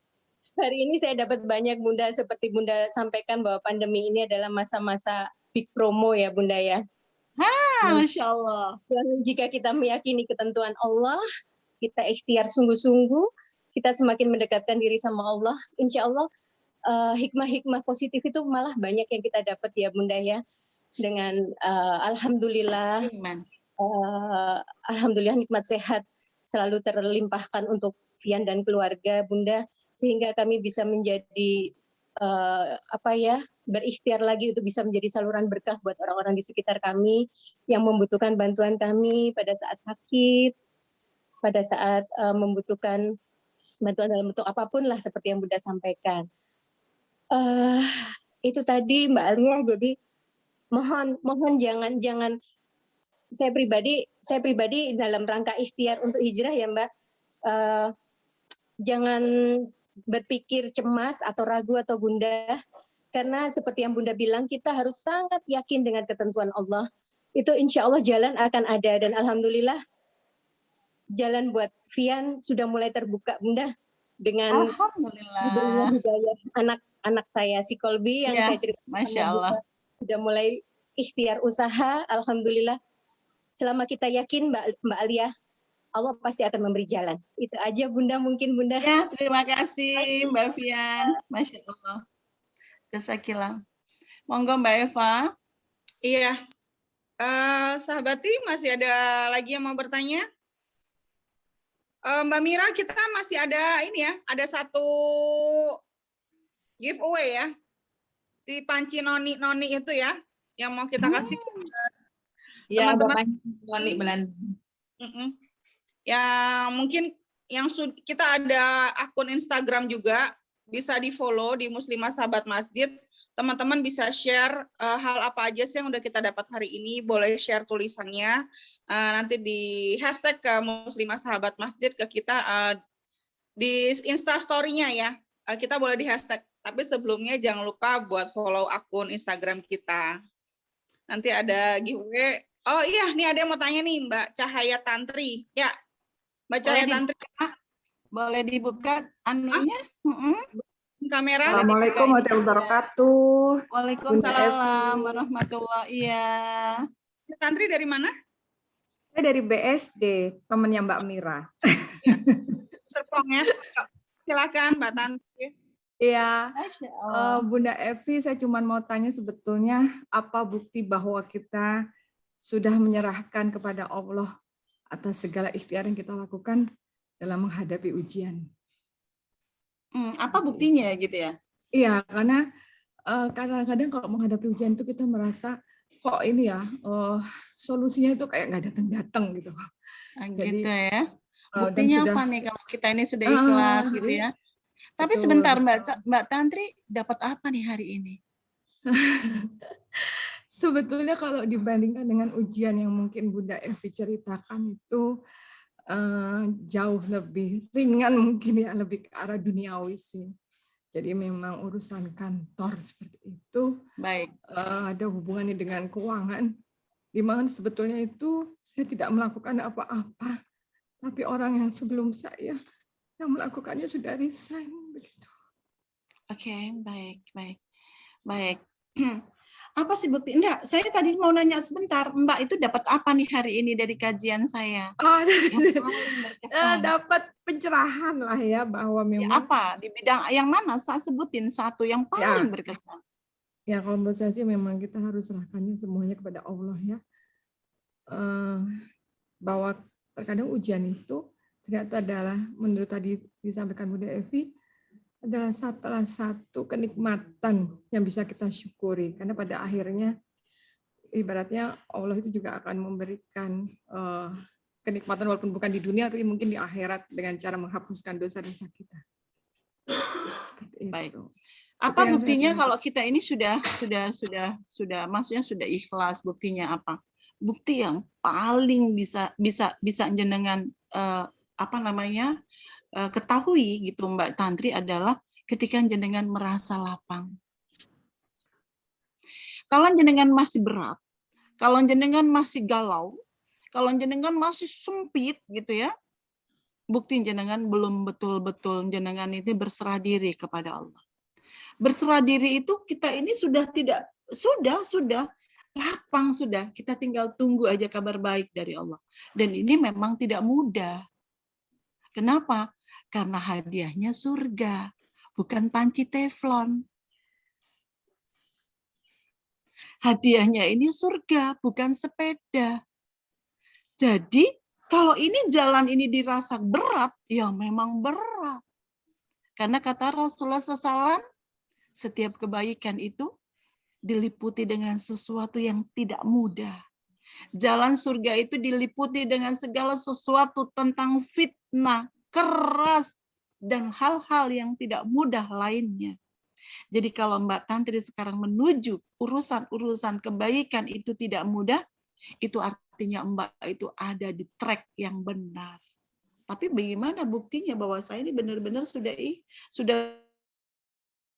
Hari ini saya dapat banyak Bunda, seperti Bunda sampaikan bahwa pandemi ini adalah masa-masa big promo ya Bunda ya. Masya Allah. Dan jika kita meyakini ketentuan Allah, kita ikhtiar sungguh-sungguh, kita semakin mendekatkan diri sama Allah. Insya Allah hikmah-hikmah positif itu malah banyak yang kita dapat ya Bunda ya. Dengan alhamdulillah, alhamdulillah nikmat sehat selalu terlimpahkan untuk Fian dan keluarga Bunda, sehingga kami bisa menjadi berikhtiar lagi untuk bisa menjadi saluran berkah buat orang-orang di sekitar kami yang membutuhkan bantuan kami pada saat sakit, pada saat membutuhkan bantuan dalam bentuk apapun lah seperti yang Bunda sampaikan. Itu tadi Mbak Alia, jadi mohon jangan saya pribadi dalam rangka ikhtiar untuk hijrah ya Mbak, jangan berpikir cemas atau ragu atau gundah, karena seperti yang Bunda bilang kita harus sangat yakin dengan ketentuan Allah. Itu insya Allah jalan akan ada, dan alhamdulillah jalan buat Fian sudah mulai terbuka Bunda dengan hidayah anak saya si Kolbi yang saya ceritakan. Masya Allah. Sudah mulai ikhtiar usaha, alhamdulillah. selama kita yakin Mbak Alia, Allah pasti akan memberi jalan. Itu aja Bunda, mungkin Bunda. Ya, terima kasih Mbak Fian. Masya Allah. Jazakallah. Monggo Mbak Eva. Iya. Sahabati, masih ada lagi yang mau bertanya? Mbak Mira, kita masih ada ini ya, ada satu giveaway ya. Si panci noni itu ya, yang mau kita kasih ke teman-teman. Noni Belanda. Ya mungkin yang kita ada akun Instagram juga, bisa di-follow di Muslimah Sahabat Masjid. Teman-teman bisa share hal apa aja sih yang udah kita dapat hari ini, boleh share tulisannya nanti di hashtag ke Muslimah Sahabat Masjid ke kita di Insta Story-nya ya. Kita boleh di hashtag, tapi sebelumnya jangan lupa buat follow akun Instagram kita. Nanti ada giveaway. Oh iya, nih ada yang mau tanya nih Mbak Cahaya Tantri. Ya, Mbak Cahaya Tantri. Boleh dibuka anunya? Kamera. Assalamualaikum warahmatullahi wabarakatuh. Waalaikumsalam warahmatullahi. Iya. Tantri dari mana? Saya dari BSD, temannya Mbak Mira. Serpong ya. Silakan Mbak Tantri. Iya, Bunda Evi, saya cuma mau tanya sebetulnya apa bukti bahwa kita sudah menyerahkan kepada Allah atas segala ikhtiar yang kita lakukan dalam menghadapi ujian. Apa buktinya gitu ya? Iya, karena kadang-kadang kalau menghadapi ujian itu kita merasa kok ini ya solusinya itu kayak nggak datang-datang gitu. Jadi, gitu ya. Buktinya sudah, apa nih kalau kita ini sudah ikhlas gitu ya? Tapi betul. Sebentar Mbak Tantri, dapat apa nih hari ini? Sebetulnya kalau dibandingkan dengan ujian yang mungkin Bunda Evi ceritakan itu jauh lebih ringan mungkin ya, lebih ke arah duniawi sih. Jadi memang urusan kantor seperti itu. Baik. Ada hubungannya dengan keuangan, di mana sebetulnya itu saya tidak melakukan apa-apa, tapi orang yang sebelum saya yang melakukannya sudah resign begitu. Oke, baik. Apa sih bukti? Enggak, saya tadi mau nanya sebentar, Mbak itu dapat apa nih hari ini dari kajian saya? Dapat pencerahan lah ya, bahwa memang ya, apa di bidang yang mana? Saya sebutin satu yang paling berkesan. Ya, kalau menurut saya sih memang kita harus serahkannya semuanya kepada Allah ya. Bahwa terkadang ujian itu ternyata adalah, menurut tadi disampaikan Bunda Evi, adalah salah satu kenikmatan yang bisa kita syukuri. Karena pada akhirnya, ibaratnya Allah itu juga akan memberikan kenikmatan walaupun bukan di dunia, tapi mungkin di akhirat dengan cara menghapuskan dosa-dosa kita. Seperti baik. itu. Apa buktinya kalau kita ini sudah maksudnya sudah ikhlas, buktinya apa? Bukti yang paling bisa jenengan ketahui gitu Mbak Tantri adalah ketika jenengan merasa lapang. Kalau jenengan masih berat, kalau jenengan masih galau, kalau jenengan masih sempit gitu ya, bukti jenengan belum betul-betul jenengan ini berserah diri kepada Allah. Berserah diri itu kita ini sudah lapang sudah, kita tinggal tunggu aja kabar baik dari Allah. Dan ini memang tidak mudah. Kenapa? Karena hadiahnya surga, bukan panci teflon. Hadiahnya ini surga, bukan sepeda. Jadi, kalau ini jalan ini dirasa berat, ya memang berat. Karena kata Rasulullah SAW, setiap kebaikan itu diliputi dengan sesuatu yang tidak mudah. Jalan surga itu diliputi dengan segala sesuatu tentang fitnah, keras, dan hal-hal yang tidak mudah lainnya. Jadi kalau Mbak Tantri sekarang menuju urusan-urusan kebaikan itu tidak mudah, itu artinya Mbak itu ada di track yang benar. Tapi bagaimana buktinya bahwa saya ini benar-benar sudah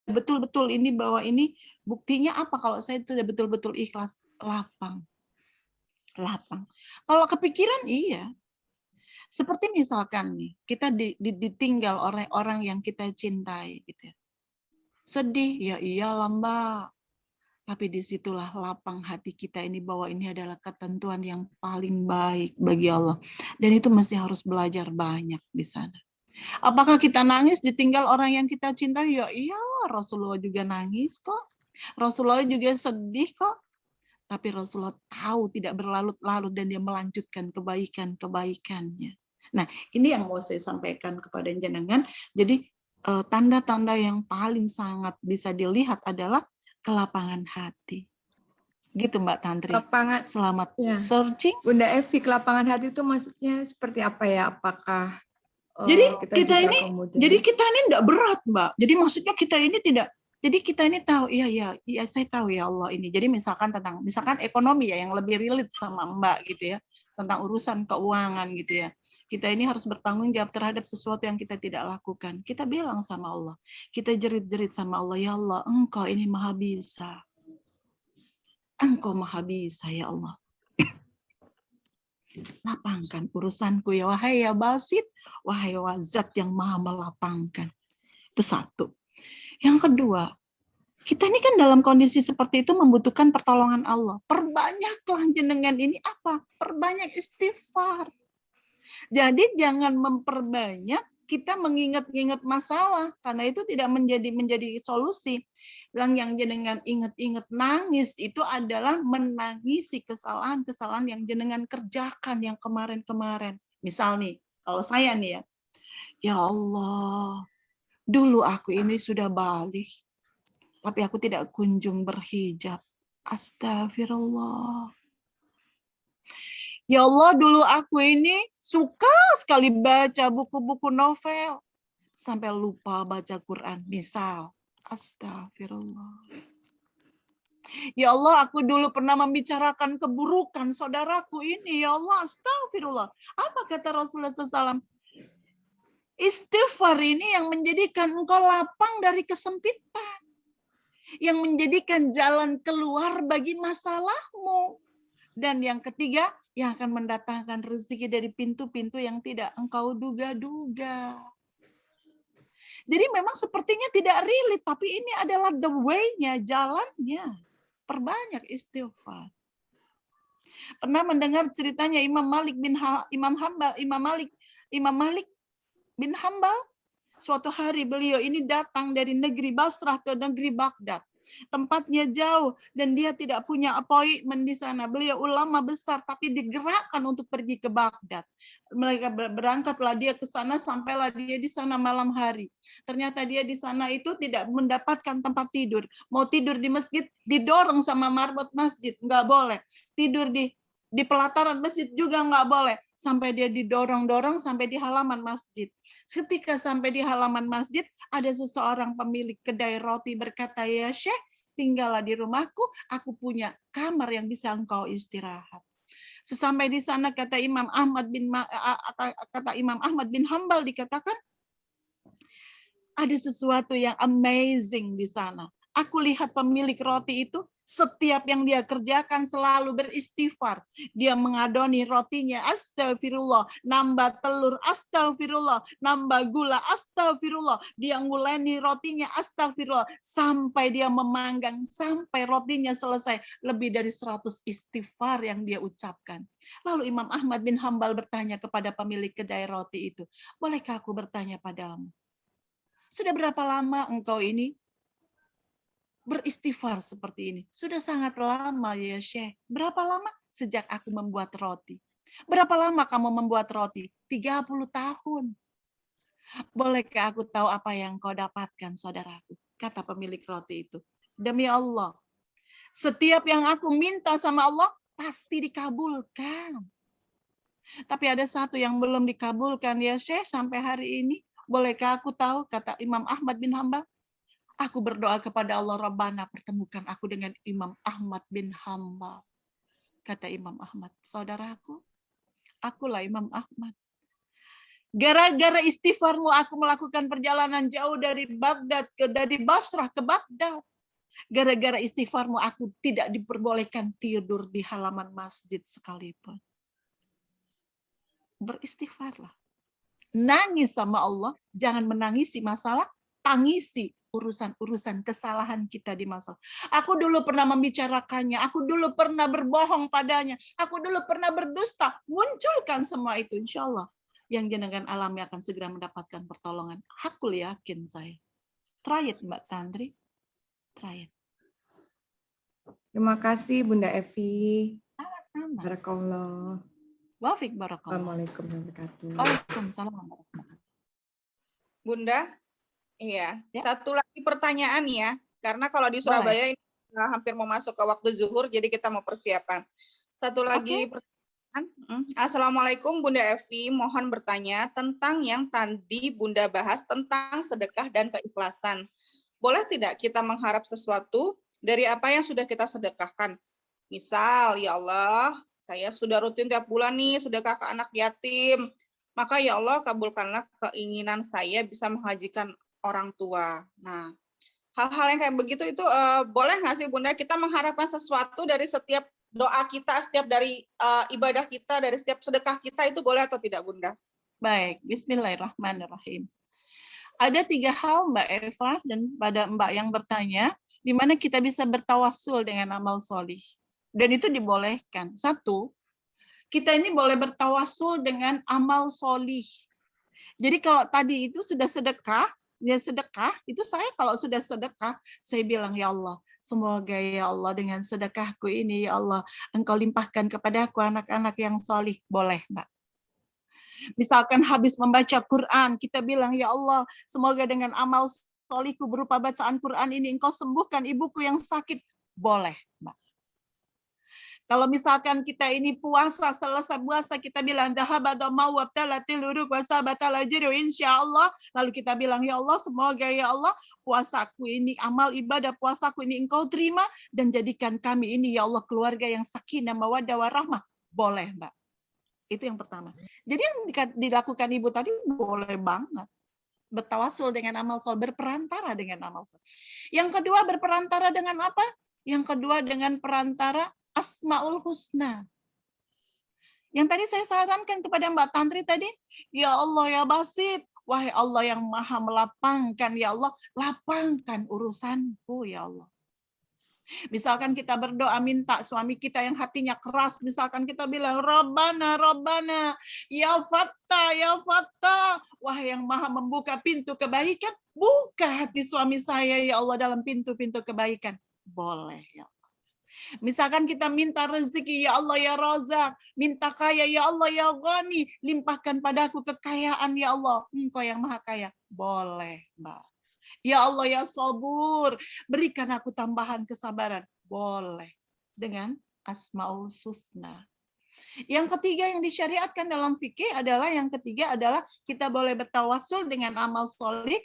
betul-betul ini, bahwa ini buktinya apa kalau saya sudah betul-betul ikhlas? Lapang. Kalau kepikiran iya. Seperti misalkan nih, kita ditinggal oleh orang yang kita cintai gitu ya. Sedih, ya iyalah Mbak. Tapi disitulah lapang hati kita ini bahwa ini adalah ketentuan yang paling baik bagi Allah. Dan itu mesti harus belajar banyak di sana. Apakah kita nangis ditinggal orang yang kita cintai? Ya iyalah, Rasulullah juga nangis kok. Rasulullah juga sedih kok. Tapi Rasulullah tahu tidak berlarut-larut dan dia melanjutkan kebaikan-kebaikannya. Nah, ini yang mau saya sampaikan kepada jenengan. Jadi tanda-tanda yang paling sangat bisa dilihat adalah kelapangan hati. Gitu Mbak Tantri. Lapangan, Selamat ya. searching. Bunda Evi, kelapangan hati itu maksudnya seperti apa ya? Apakah Jadi kita juga ini, kemudian... jadi kita ini enggak berat, Mbak. Jadi maksudnya kita ini tidak. Jadi kita ini tahu, iya saya tahu ya Allah ini. Jadi misalkan ekonomi ya yang lebih relate sama Mbak gitu ya, tentang urusan keuangan gitu ya. Kita ini harus bertanggung jawab terhadap sesuatu yang kita tidak lakukan. Kita bilang sama Allah, kita jerit-jerit sama Allah, ya Allah, Engkau ini maha bisa. Engkau maha bisa ya Allah. Lapangkan urusanku ya wahai ya Basit, wahai Zat yang maha melapangkan. Itu satu. Yang kedua, kita ini kan dalam kondisi seperti itu membutuhkan pertolongan Allah. Perbanyaklah jenengan ini apa? Perbanyak istighfar. Jadi jangan memperbanyak kita mengingat-ingat masalah, karena itu tidak menjadi solusi. Yang jenengan ingat-ingat nangis itu adalah menangisi kesalahan-kesalahan yang jenengan kerjakan yang kemarin-kemarin. Misal nih, kalau saya nih ya Allah, dulu aku ini sudah balik, tapi aku tidak kunjung berhijab. Astagfirullah. Ya Allah, dulu aku ini suka sekali baca buku-buku novel. Sampai lupa baca Quran. Misal, astagfirullah. Ya Allah, aku dulu pernah membicarakan keburukan saudaraku ini. Ya Allah, astagfirullah. Apa kata Rasulullah SAW? Istighfar ini yang menjadikan engkau lapang dari kesempitan. Yang menjadikan jalan keluar bagi masalahmu. Dan yang ketiga, yang akan mendatangkan rezeki dari pintu-pintu yang tidak engkau duga-duga. Jadi memang sepertinya tidak relate, tapi ini adalah the way-nya, jalannya. Perbanyak istighfar. Pernah mendengar ceritanya Imam Malik bin Hambal? Suatu hari beliau ini datang dari negeri Basrah ke negeri Baghdad. Tempatnya jauh dan dia tidak punya appointment di sana. Beliau ulama besar tapi digerakkan untuk pergi ke Baghdad. Mereka berangkatlah dia ke sana, sampailah dia di sana malam hari. Ternyata dia di sana itu tidak mendapatkan tempat tidur. Mau tidur di masjid didorong sama marbot masjid, nggak boleh. Tidur di pelataran masjid juga nggak boleh. Sampai dia didorong-dorong sampai di halaman masjid. Ketika sampai di halaman masjid, ada seseorang pemilik kedai roti berkata, ya Syekh, tinggallah di rumahku, aku punya kamar yang bisa engkau istirahat. Sesampai di sana kata Imam Ahmad bin Hambal dikatakan, ada sesuatu yang amazing di sana. Aku lihat pemilik roti itu, setiap yang dia kerjakan selalu beristighfar. Dia mengadoni rotinya, astagfirullah. Nambah telur, astagfirullah. Nambah gula, astagfirullah. Dia nguleni rotinya, astagfirullah. Sampai dia memanggang, sampai rotinya selesai. Lebih dari 100 istighfar yang dia ucapkan. Lalu Imam Ahmad bin Hambal bertanya kepada pemilik kedai roti itu, bolehkah aku bertanya padamu? Sudah berapa lama engkau ini beristighfar seperti ini? Sudah sangat lama ya Syekh. Berapa lama? Sejak aku membuat roti. Berapa lama kamu membuat roti? 30 tahun. Bolehkah aku tahu apa yang kau dapatkan, saudaraku? Kata pemilik roti itu. Demi Allah, setiap yang aku minta sama Allah, pasti dikabulkan. Tapi ada satu yang belum dikabulkan ya Syekh sampai hari ini. Bolehkah aku tahu? Kata Imam Ahmad bin Hambal. Aku berdoa kepada Allah, Rabbana, pertemukan aku dengan Imam Ahmad bin Hambal. Kata Imam Ahmad, saudaraku, akulah Imam Ahmad. Gara-gara istighfarmu aku melakukan perjalanan jauh dari Basrah ke Baghdad. Gara-gara istighfarmu aku tidak diperbolehkan tidur di halaman masjid sekalipun. Beristighfarlah. Nangis sama Allah, jangan menangisi masalah, tangisi urusan-urusan kesalahan kita di masa lalu. Aku dulu pernah membicarakannya, aku dulu pernah berbohong padanya, aku dulu pernah berdusta. Munculkan semua itu, insya Allah. Yang jenengan alami akan segera mendapatkan pertolongan. Aku yakin saya. Try it, Mbak Tantri. Try it. Terima kasih Bunda Evi. Sama-sama. Barakallah. Wafik barakallah. Assalamualaikum warahmatullahi wabarakatuh. Waalaikumsalam warahmatullahi wabarakatuh. Bunda, iya. Ya. Satu lagi pertanyaan ya, karena kalau di Surabaya ini hampir mau masuk ke waktu zuhur, jadi kita mau persiapan. Satu lagi pertanyaan. Assalamualaikum Bunda Evi, mohon bertanya tentang yang tadi Bunda bahas tentang sedekah dan keikhlasan. Boleh tidak kita mengharap sesuatu dari apa yang sudah kita sedekahkan? Misal, ya Allah, saya sudah rutin tiap bulan nih sedekah ke anak yatim. Maka ya Allah kabulkanlah keinginan saya bisa menghajikan orang tua. Nah, hal-hal yang kayak begitu itu boleh nggak sih Bunda kita mengharapkan sesuatu dari setiap doa kita, setiap dari ibadah kita, dari setiap sedekah kita itu boleh atau tidak Bunda? Baik, bismillahirrahmanirrahim. Ada 3 hal Mbak Eva dan pada Mbak yang bertanya, di mana kita bisa bertawasul dengan amal solih. Dan itu dibolehkan. 1, kita ini boleh bertawasul dengan amal solih. Jadi kalau tadi itu sudah sedekah, ya sedekah, itu saya kalau sudah sedekah, saya bilang, ya Allah, semoga ya Allah dengan sedekahku ini, ya Allah, Engkau limpahkan kepadaku anak-anak yang solih. Boleh, Mbak. Misalkan habis membaca Quran, kita bilang, ya Allah, semoga dengan amal solihku berupa bacaan Quran ini, Engkau sembuhkan ibuku yang sakit. Boleh, Mbak. Kalau misalkan kita ini puasa, selesai puasa kita bilang insya Allah, lalu kita bilang ya Allah semoga ya Allah puasaku ini, amal ibadah puasaku ini Engkau terima dan jadikan kami ini ya Allah keluarga yang sakinah mawaddah warahmah. Boleh Mbak. Itu yang pertama. Jadi yang dilakukan Ibu tadi boleh banget. Bertawasul dengan amal soleh, berperantara dengan amal soleh. Yang kedua berperantara dengan apa? Yang kedua dengan perantara Asmaul Husna. Yang tadi saya sarankan kepada Mbak Tantri tadi, ya Allah ya Basit, wahai Allah yang maha melapangkan, ya Allah, lapangkan urusanku, ya Allah. Misalkan kita berdoa minta suami kita yang hatinya keras, misalkan kita bilang, Rabbana, Rabbana, ya Fattah, wahai yang maha membuka pintu kebaikan, buka hati suami saya, ya Allah, dalam pintu-pintu kebaikan. Boleh, ya Allah. Misalkan kita minta rezeki, ya Allah ya Razak, minta kaya, ya Allah ya Ghani, limpahkan padaku kekayaan, ya Allah, Engkau yang maha kaya. Boleh, Mbak. Ya Allah ya Sabur, berikan aku tambahan kesabaran. Boleh. Dengan Asmaul Husna. Yang ketiga yang disyariatkan dalam fikih adalah kita boleh bertawasul dengan amal solih,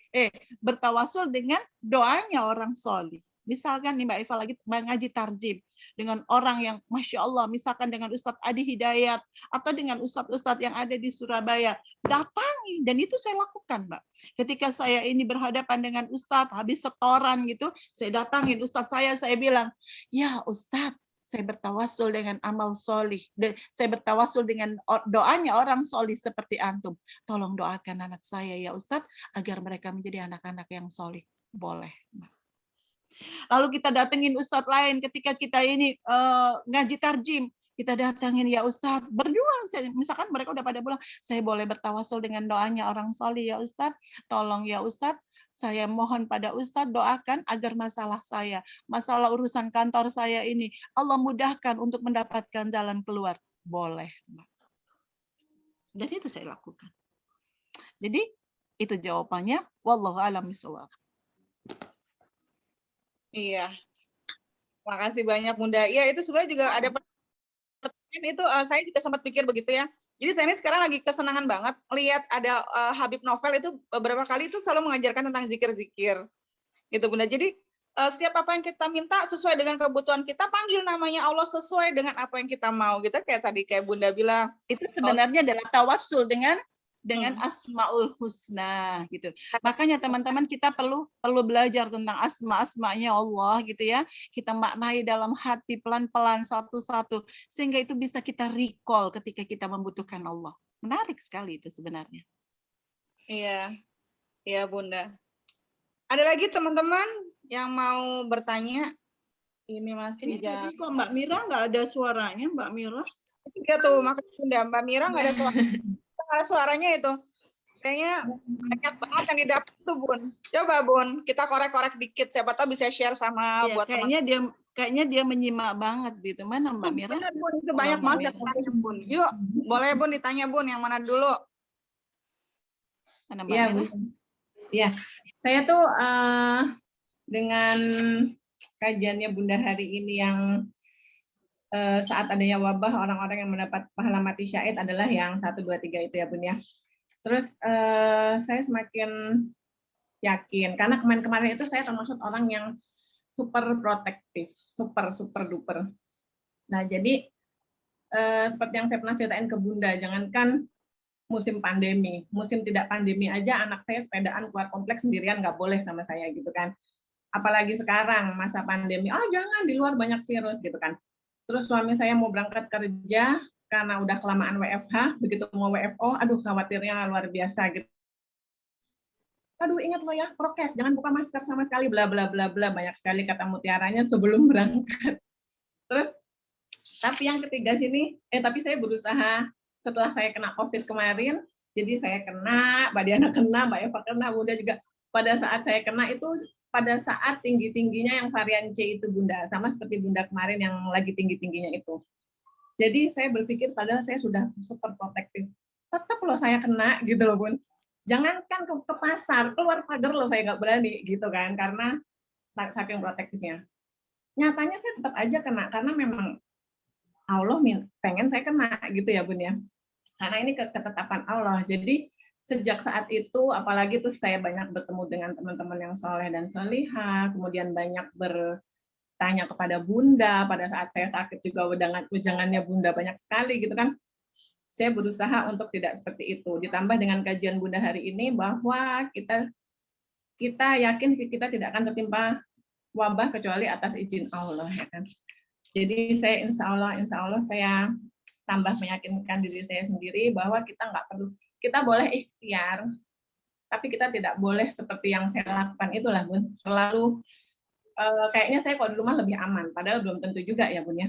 bertawasul dengan doanya orang solih. Misalkan nih Mbak Eva lagi ngaji tarjim dengan orang yang Masya Allah, misalkan dengan Ustadz Adi Hidayat atau dengan Ustadz-Ustadz yang ada di Surabaya, datangi, dan itu saya lakukan Mbak. Ketika saya ini berhadapan dengan Ustadz, habis setoran gitu, saya datangin Ustadz saya bilang, ya Ustadz, saya bertawasul dengan amal solih, saya bertawasul dengan doanya orang solih seperti antum. Tolong doakan anak saya ya Ustadz, agar mereka menjadi anak-anak yang solih. Boleh Mbak. Lalu kita datengin Ustadz lain ketika kita ini ngaji tarjim, kita datangin ya Ustadz, berjuang. Misalkan mereka udah pada pulang, saya boleh bertawasul dengan doanya orang solih ya Ustadz, tolong ya Ustadz, saya mohon pada Ustadz doakan agar masalah urusan kantor saya ini, Allah mudahkan untuk mendapatkan jalan keluar. Boleh, Mbak. Dan itu saya lakukan. Jadi itu jawabannya. Wallahu a'lam bishawab. Iya, makasih banyak Bunda. Iya itu sebenarnya juga ada pertanyaan itu saya juga sempat pikir begitu ya. Jadi saya ini sekarang lagi kesenangan banget lihat ada Habib Novel itu beberapa kali itu selalu mengajarkan tentang zikir-zikir, gitu Bunda. Jadi setiap apa yang kita minta sesuai dengan kebutuhan kita, panggil namanya Allah sesuai dengan apa yang kita mau. Gitu kayak tadi kayak Bunda bilang. Itu sebenarnya adalah tawasul dengan Asmaul Husna gitu. Makanya teman-teman kita perlu belajar tentang asma-asmanya Allah gitu ya. Kita maknai dalam hati pelan-pelan satu-satu sehingga itu bisa kita recall ketika kita membutuhkan Allah. Menarik sekali itu sebenarnya. Iya. Iya, Bunda. Ada lagi teman-teman yang mau bertanya? Ini masih Ini tadi kok Mbak Mira nggak ada suaranya, Mbak Mira? Iya tuh, makasih Bunda. Mbak Mira nggak ada suara. Nggak ada suaranya itu. Kayaknya banyak banget yang didapat tuh, Bun. Coba, Bun, kita korek-korek dikit. Siapa tahu bisa share sama Ya, buat teman. kayaknya dia menyimak banget gitu. Mana Mbak Mira? Benar, Bun. Itu Kalau banyak Mbak banget yang Mira. tanya, Bun. Yuk, boleh, Bun, ditanya, Bun. Yang mana dulu? Mana Mbak Iya, Mira? Bu. Iya, saya tuh dengan kajiannya Bunda hari ini yang saat adanya wabah orang-orang yang mendapat pahala mati syahid adalah yang 1, 2, 3 itu ya Bun ya. Terus saya semakin yakin karena kemarin-kemarin itu saya termasuk orang yang super protektif, super duper. Nah jadi seperti yang saya pernah ceritain ke Bunda, jangankan musim pandemi, musim tidak pandemi aja anak saya sepedaan keluar kompleks sendirian nggak boleh sama saya gitu kan. Apalagi sekarang masa pandemi, jangan di luar banyak virus gitu kan. Terus suami saya mau berangkat kerja karena udah kelamaan WFH, begitu mau WFO, aduh khawatirnya luar biasa gitu. Aduh ingat lo ya prokes, jangan buka masker sama sekali, bla bla bla bla, banyak sekali kata mutiaranya sebelum berangkat. Terus tapi yang ketiga sini, tapi saya berusaha setelah saya kena COVID kemarin, jadi saya kena, Mbak Diana kena, Mbak Eva kena, Bunda juga. Pada saat saya kena itu pada saat tinggi-tingginya yang varian C itu Bunda, sama seperti Bunda kemarin yang lagi tinggi-tingginya itu. Jadi saya berpikir padahal saya sudah super protektif. Tetap loh saya kena gitu loh Bun. Jangankan ke pasar, keluar pagar loh saya nggak berani gitu kan, karena saking protektifnya. Nyatanya saya tetap aja kena, karena memang Allah pengen saya kena gitu ya Bun ya. Karena ini ketetapan Allah. Jadi sejak saat itu, apalagi tuh saya banyak bertemu dengan teman-teman yang soleh dan solihah, kemudian banyak bertanya kepada Bunda, pada saat saya sakit juga wejangannya Bunda banyak sekali gitu kan. Saya berusaha untuk tidak seperti itu. Ditambah dengan kajian Bunda hari ini bahwa kita yakin kita tidak akan tertimpa wabah kecuali atas izin Allah ya kan. Jadi saya insya Allah saya tambah meyakinkan diri saya sendiri bahwa kita nggak perlu, kita boleh ikhtiar, tapi kita tidak boleh seperti yang saya lakukan itulah Bun. Selalu kayaknya saya kalau di rumah lebih aman, padahal belum tentu juga ya Bun ya.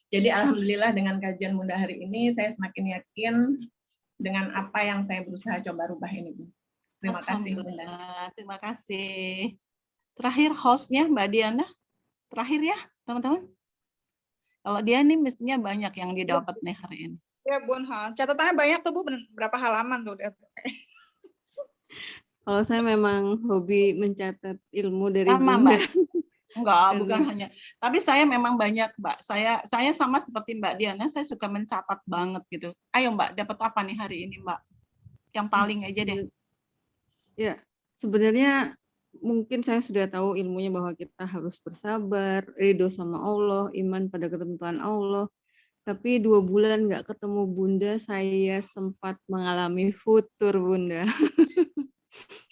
Jadi alhamdulillah dengan kajian Bunda hari ini saya semakin yakin dengan apa yang saya berusaha coba rubah ini Bun. Terima kasih Bunda. Terima kasih. Terakhir hostnya Mbak Diana. Terakhir ya teman-teman. Kalau dia nih mestinya banyak yang didapat nih hari ini. Ya Bun, catatannya banyak tuh Bu, berapa halaman tuh? Kalau saya memang hobi mencatat ilmu dari sama, Bunda. Mbak. Enggak, bukan hanya. Tapi saya memang banyak, Mbak. Saya sama seperti Mbak Diana, saya suka mencatat banget gitu. Ayo Mbak, dapat apa nih hari ini Mbak? Yang paling aja deh. Ya, sebenarnya mungkin saya sudah tahu ilmunya bahwa kita harus bersabar, ridho sama Allah, iman pada ketentuan Allah. Tapi 2 bulan nggak ketemu Bunda, saya sempat mengalami futur Bunda.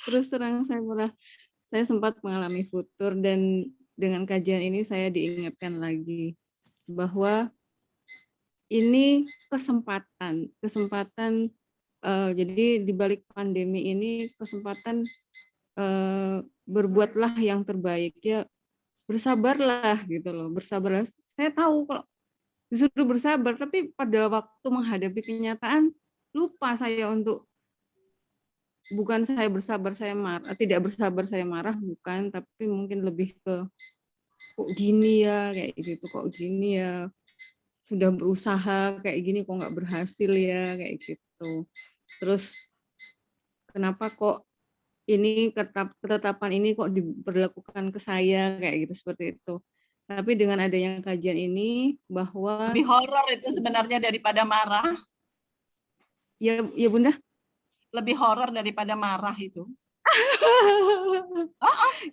Terus terang saya sempat mengalami futur, dan dengan kajian ini saya diingatkan lagi bahwa ini kesempatan. Jadi di balik pandemi ini kesempatan berbuatlah yang terbaik ya, bersabarlah gitu loh, bersabarlah. Saya tahu kalau disuruh bersabar, tapi pada waktu menghadapi kenyataan lupa saya untuk, bukan saya bersabar saya marah, tidak bersabar saya marah, bukan, tapi mungkin lebih ke kok gini ya, kayak gitu, kok gini ya, sudah berusaha kayak gini kok nggak berhasil ya, kayak gitu. Terus kenapa kok ini ketetapan ini kok diberlakukan ke saya, kayak gitu, seperti itu. Tapi dengan adanya kajian ini bahwa lebih horor itu sebenarnya daripada marah. Ya Bunda. Lebih horor daripada marah itu.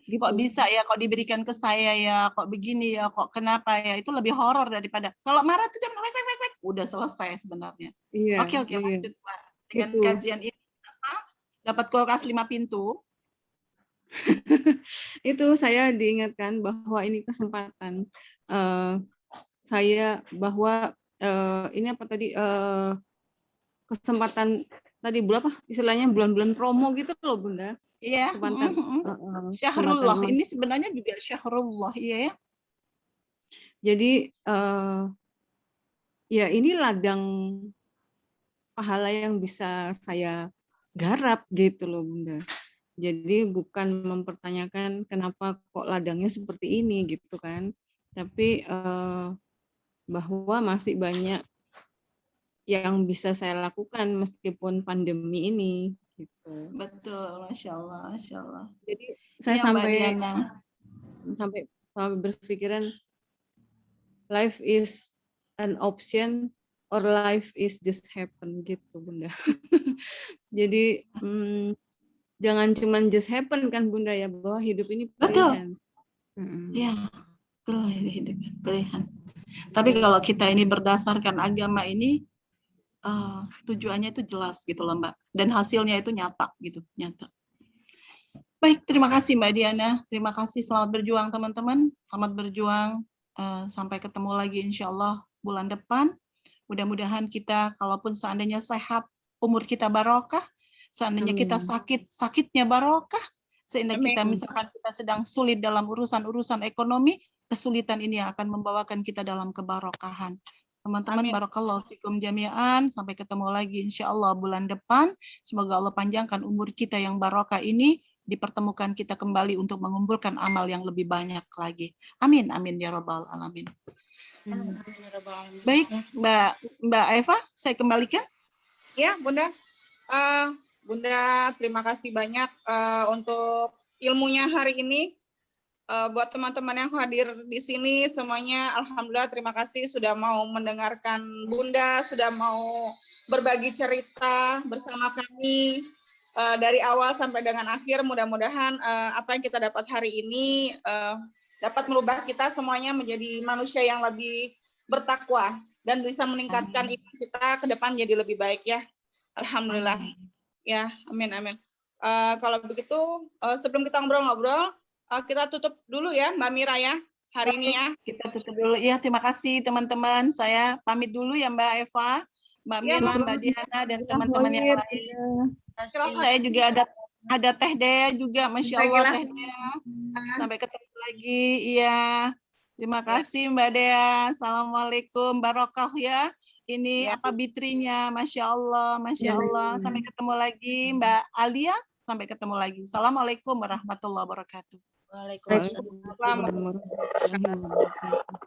Kok bisa ya, kok diberikan ke saya ya, kok begini ya, kok kenapa ya, itu lebih horor daripada kalau marah itu cuma udah selesai sebenarnya. Iya, Oke, lanjut Pak. Dengan itu. kajian ini dapat kulkas 5 pintu. Itu saya diingatkan bahwa ini kesempatan saya, bahwa ini apa tadi, kesempatan tadi istilahnya bulan-bulan promo gitu loh Bunda. Iya. kesempatan Syahrullah kesempatan ini sebenarnya juga syahrullah, iya ya. Jadi ya ini ladang pahala yang bisa saya garap gitu loh Bunda. Jadi bukan mempertanyakan kenapa kok ladangnya seperti ini gitu kan, tapi bahwa masih banyak yang bisa saya lakukan meskipun pandemi ini gitu. Betul, Masya Allah, Masya Allah. Jadi saya Iya, Mbak sampai Diana. sampai berpikiran life is an option or life is just happen gitu Bunda. Jadi jangan cuma just happen kan Bunda ya, bahwa hidup ini pilihan. Iya, betul, hidup pilihan. Tapi kalau kita ini berdasarkan agama ini, tujuannya itu jelas gitu loh Mbak, dan hasilnya itu nyata gitu, nyata. Baik, terima kasih Mbak Diana, terima kasih, selamat berjuang teman-teman, selamat berjuang, sampai ketemu lagi insya Allah bulan depan. Mudah-mudahan kita, kalaupun seandainya sehat, umur kita barokah, seandainya kita sakit, sakitnya barokah, seandainya kita misalkan kita sedang sulit dalam urusan-urusan ekonomi, kesulitan ini akan membawakan kita dalam kebarokahan. Teman-teman, barakallahu fikum jami'an, sampai ketemu lagi insya Allah bulan depan. Semoga Allah panjangkan umur kita yang barokah ini, dipertemukan kita kembali untuk mengumpulkan amal yang lebih banyak lagi. Amin, amin ya rabbal alamin. Baik, Mbak Eva, saya kembalikan. Ya, Bunda. Bunda, terima kasih banyak untuk ilmunya hari ini. Buat teman-teman yang hadir di sini, semuanya alhamdulillah terima kasih sudah mau mendengarkan Bunda, sudah mau berbagi cerita bersama kami dari awal sampai dengan akhir. Mudah-mudahan apa yang kita dapat hari ini dapat merubah kita semuanya menjadi manusia yang lebih bertakwa dan bisa meningkatkan iman kita ke depan jadi lebih baik ya. Alhamdulillah. Ya, amin amin. Kalau begitu sebelum kita ngobrol-ngobrol, kita tutup dulu ya Mbak Mira ya hari ini ya. Kita tutup dulu ya. Terima kasih teman-teman. Saya pamit dulu ya Mbak Eva, Mbak Mira, Mbak Diana dan teman-teman yang lain. Saya juga ada Teh Dea juga, Masya Allah Teh Dea. Sampai ketemu lagi. Iya. Terima kasih Mbak Dea. Assalamualaikum, barokah ya. Ini apa bitrinya, Masya Allah, Masya Allah. Sampai ketemu lagi Mbak Alia. Sampai ketemu lagi. Assalamualaikum warahmatullahi wabarakatuh. Waalaikumsalam. Waalaikumsalam warahmatullahi wabarakatuh.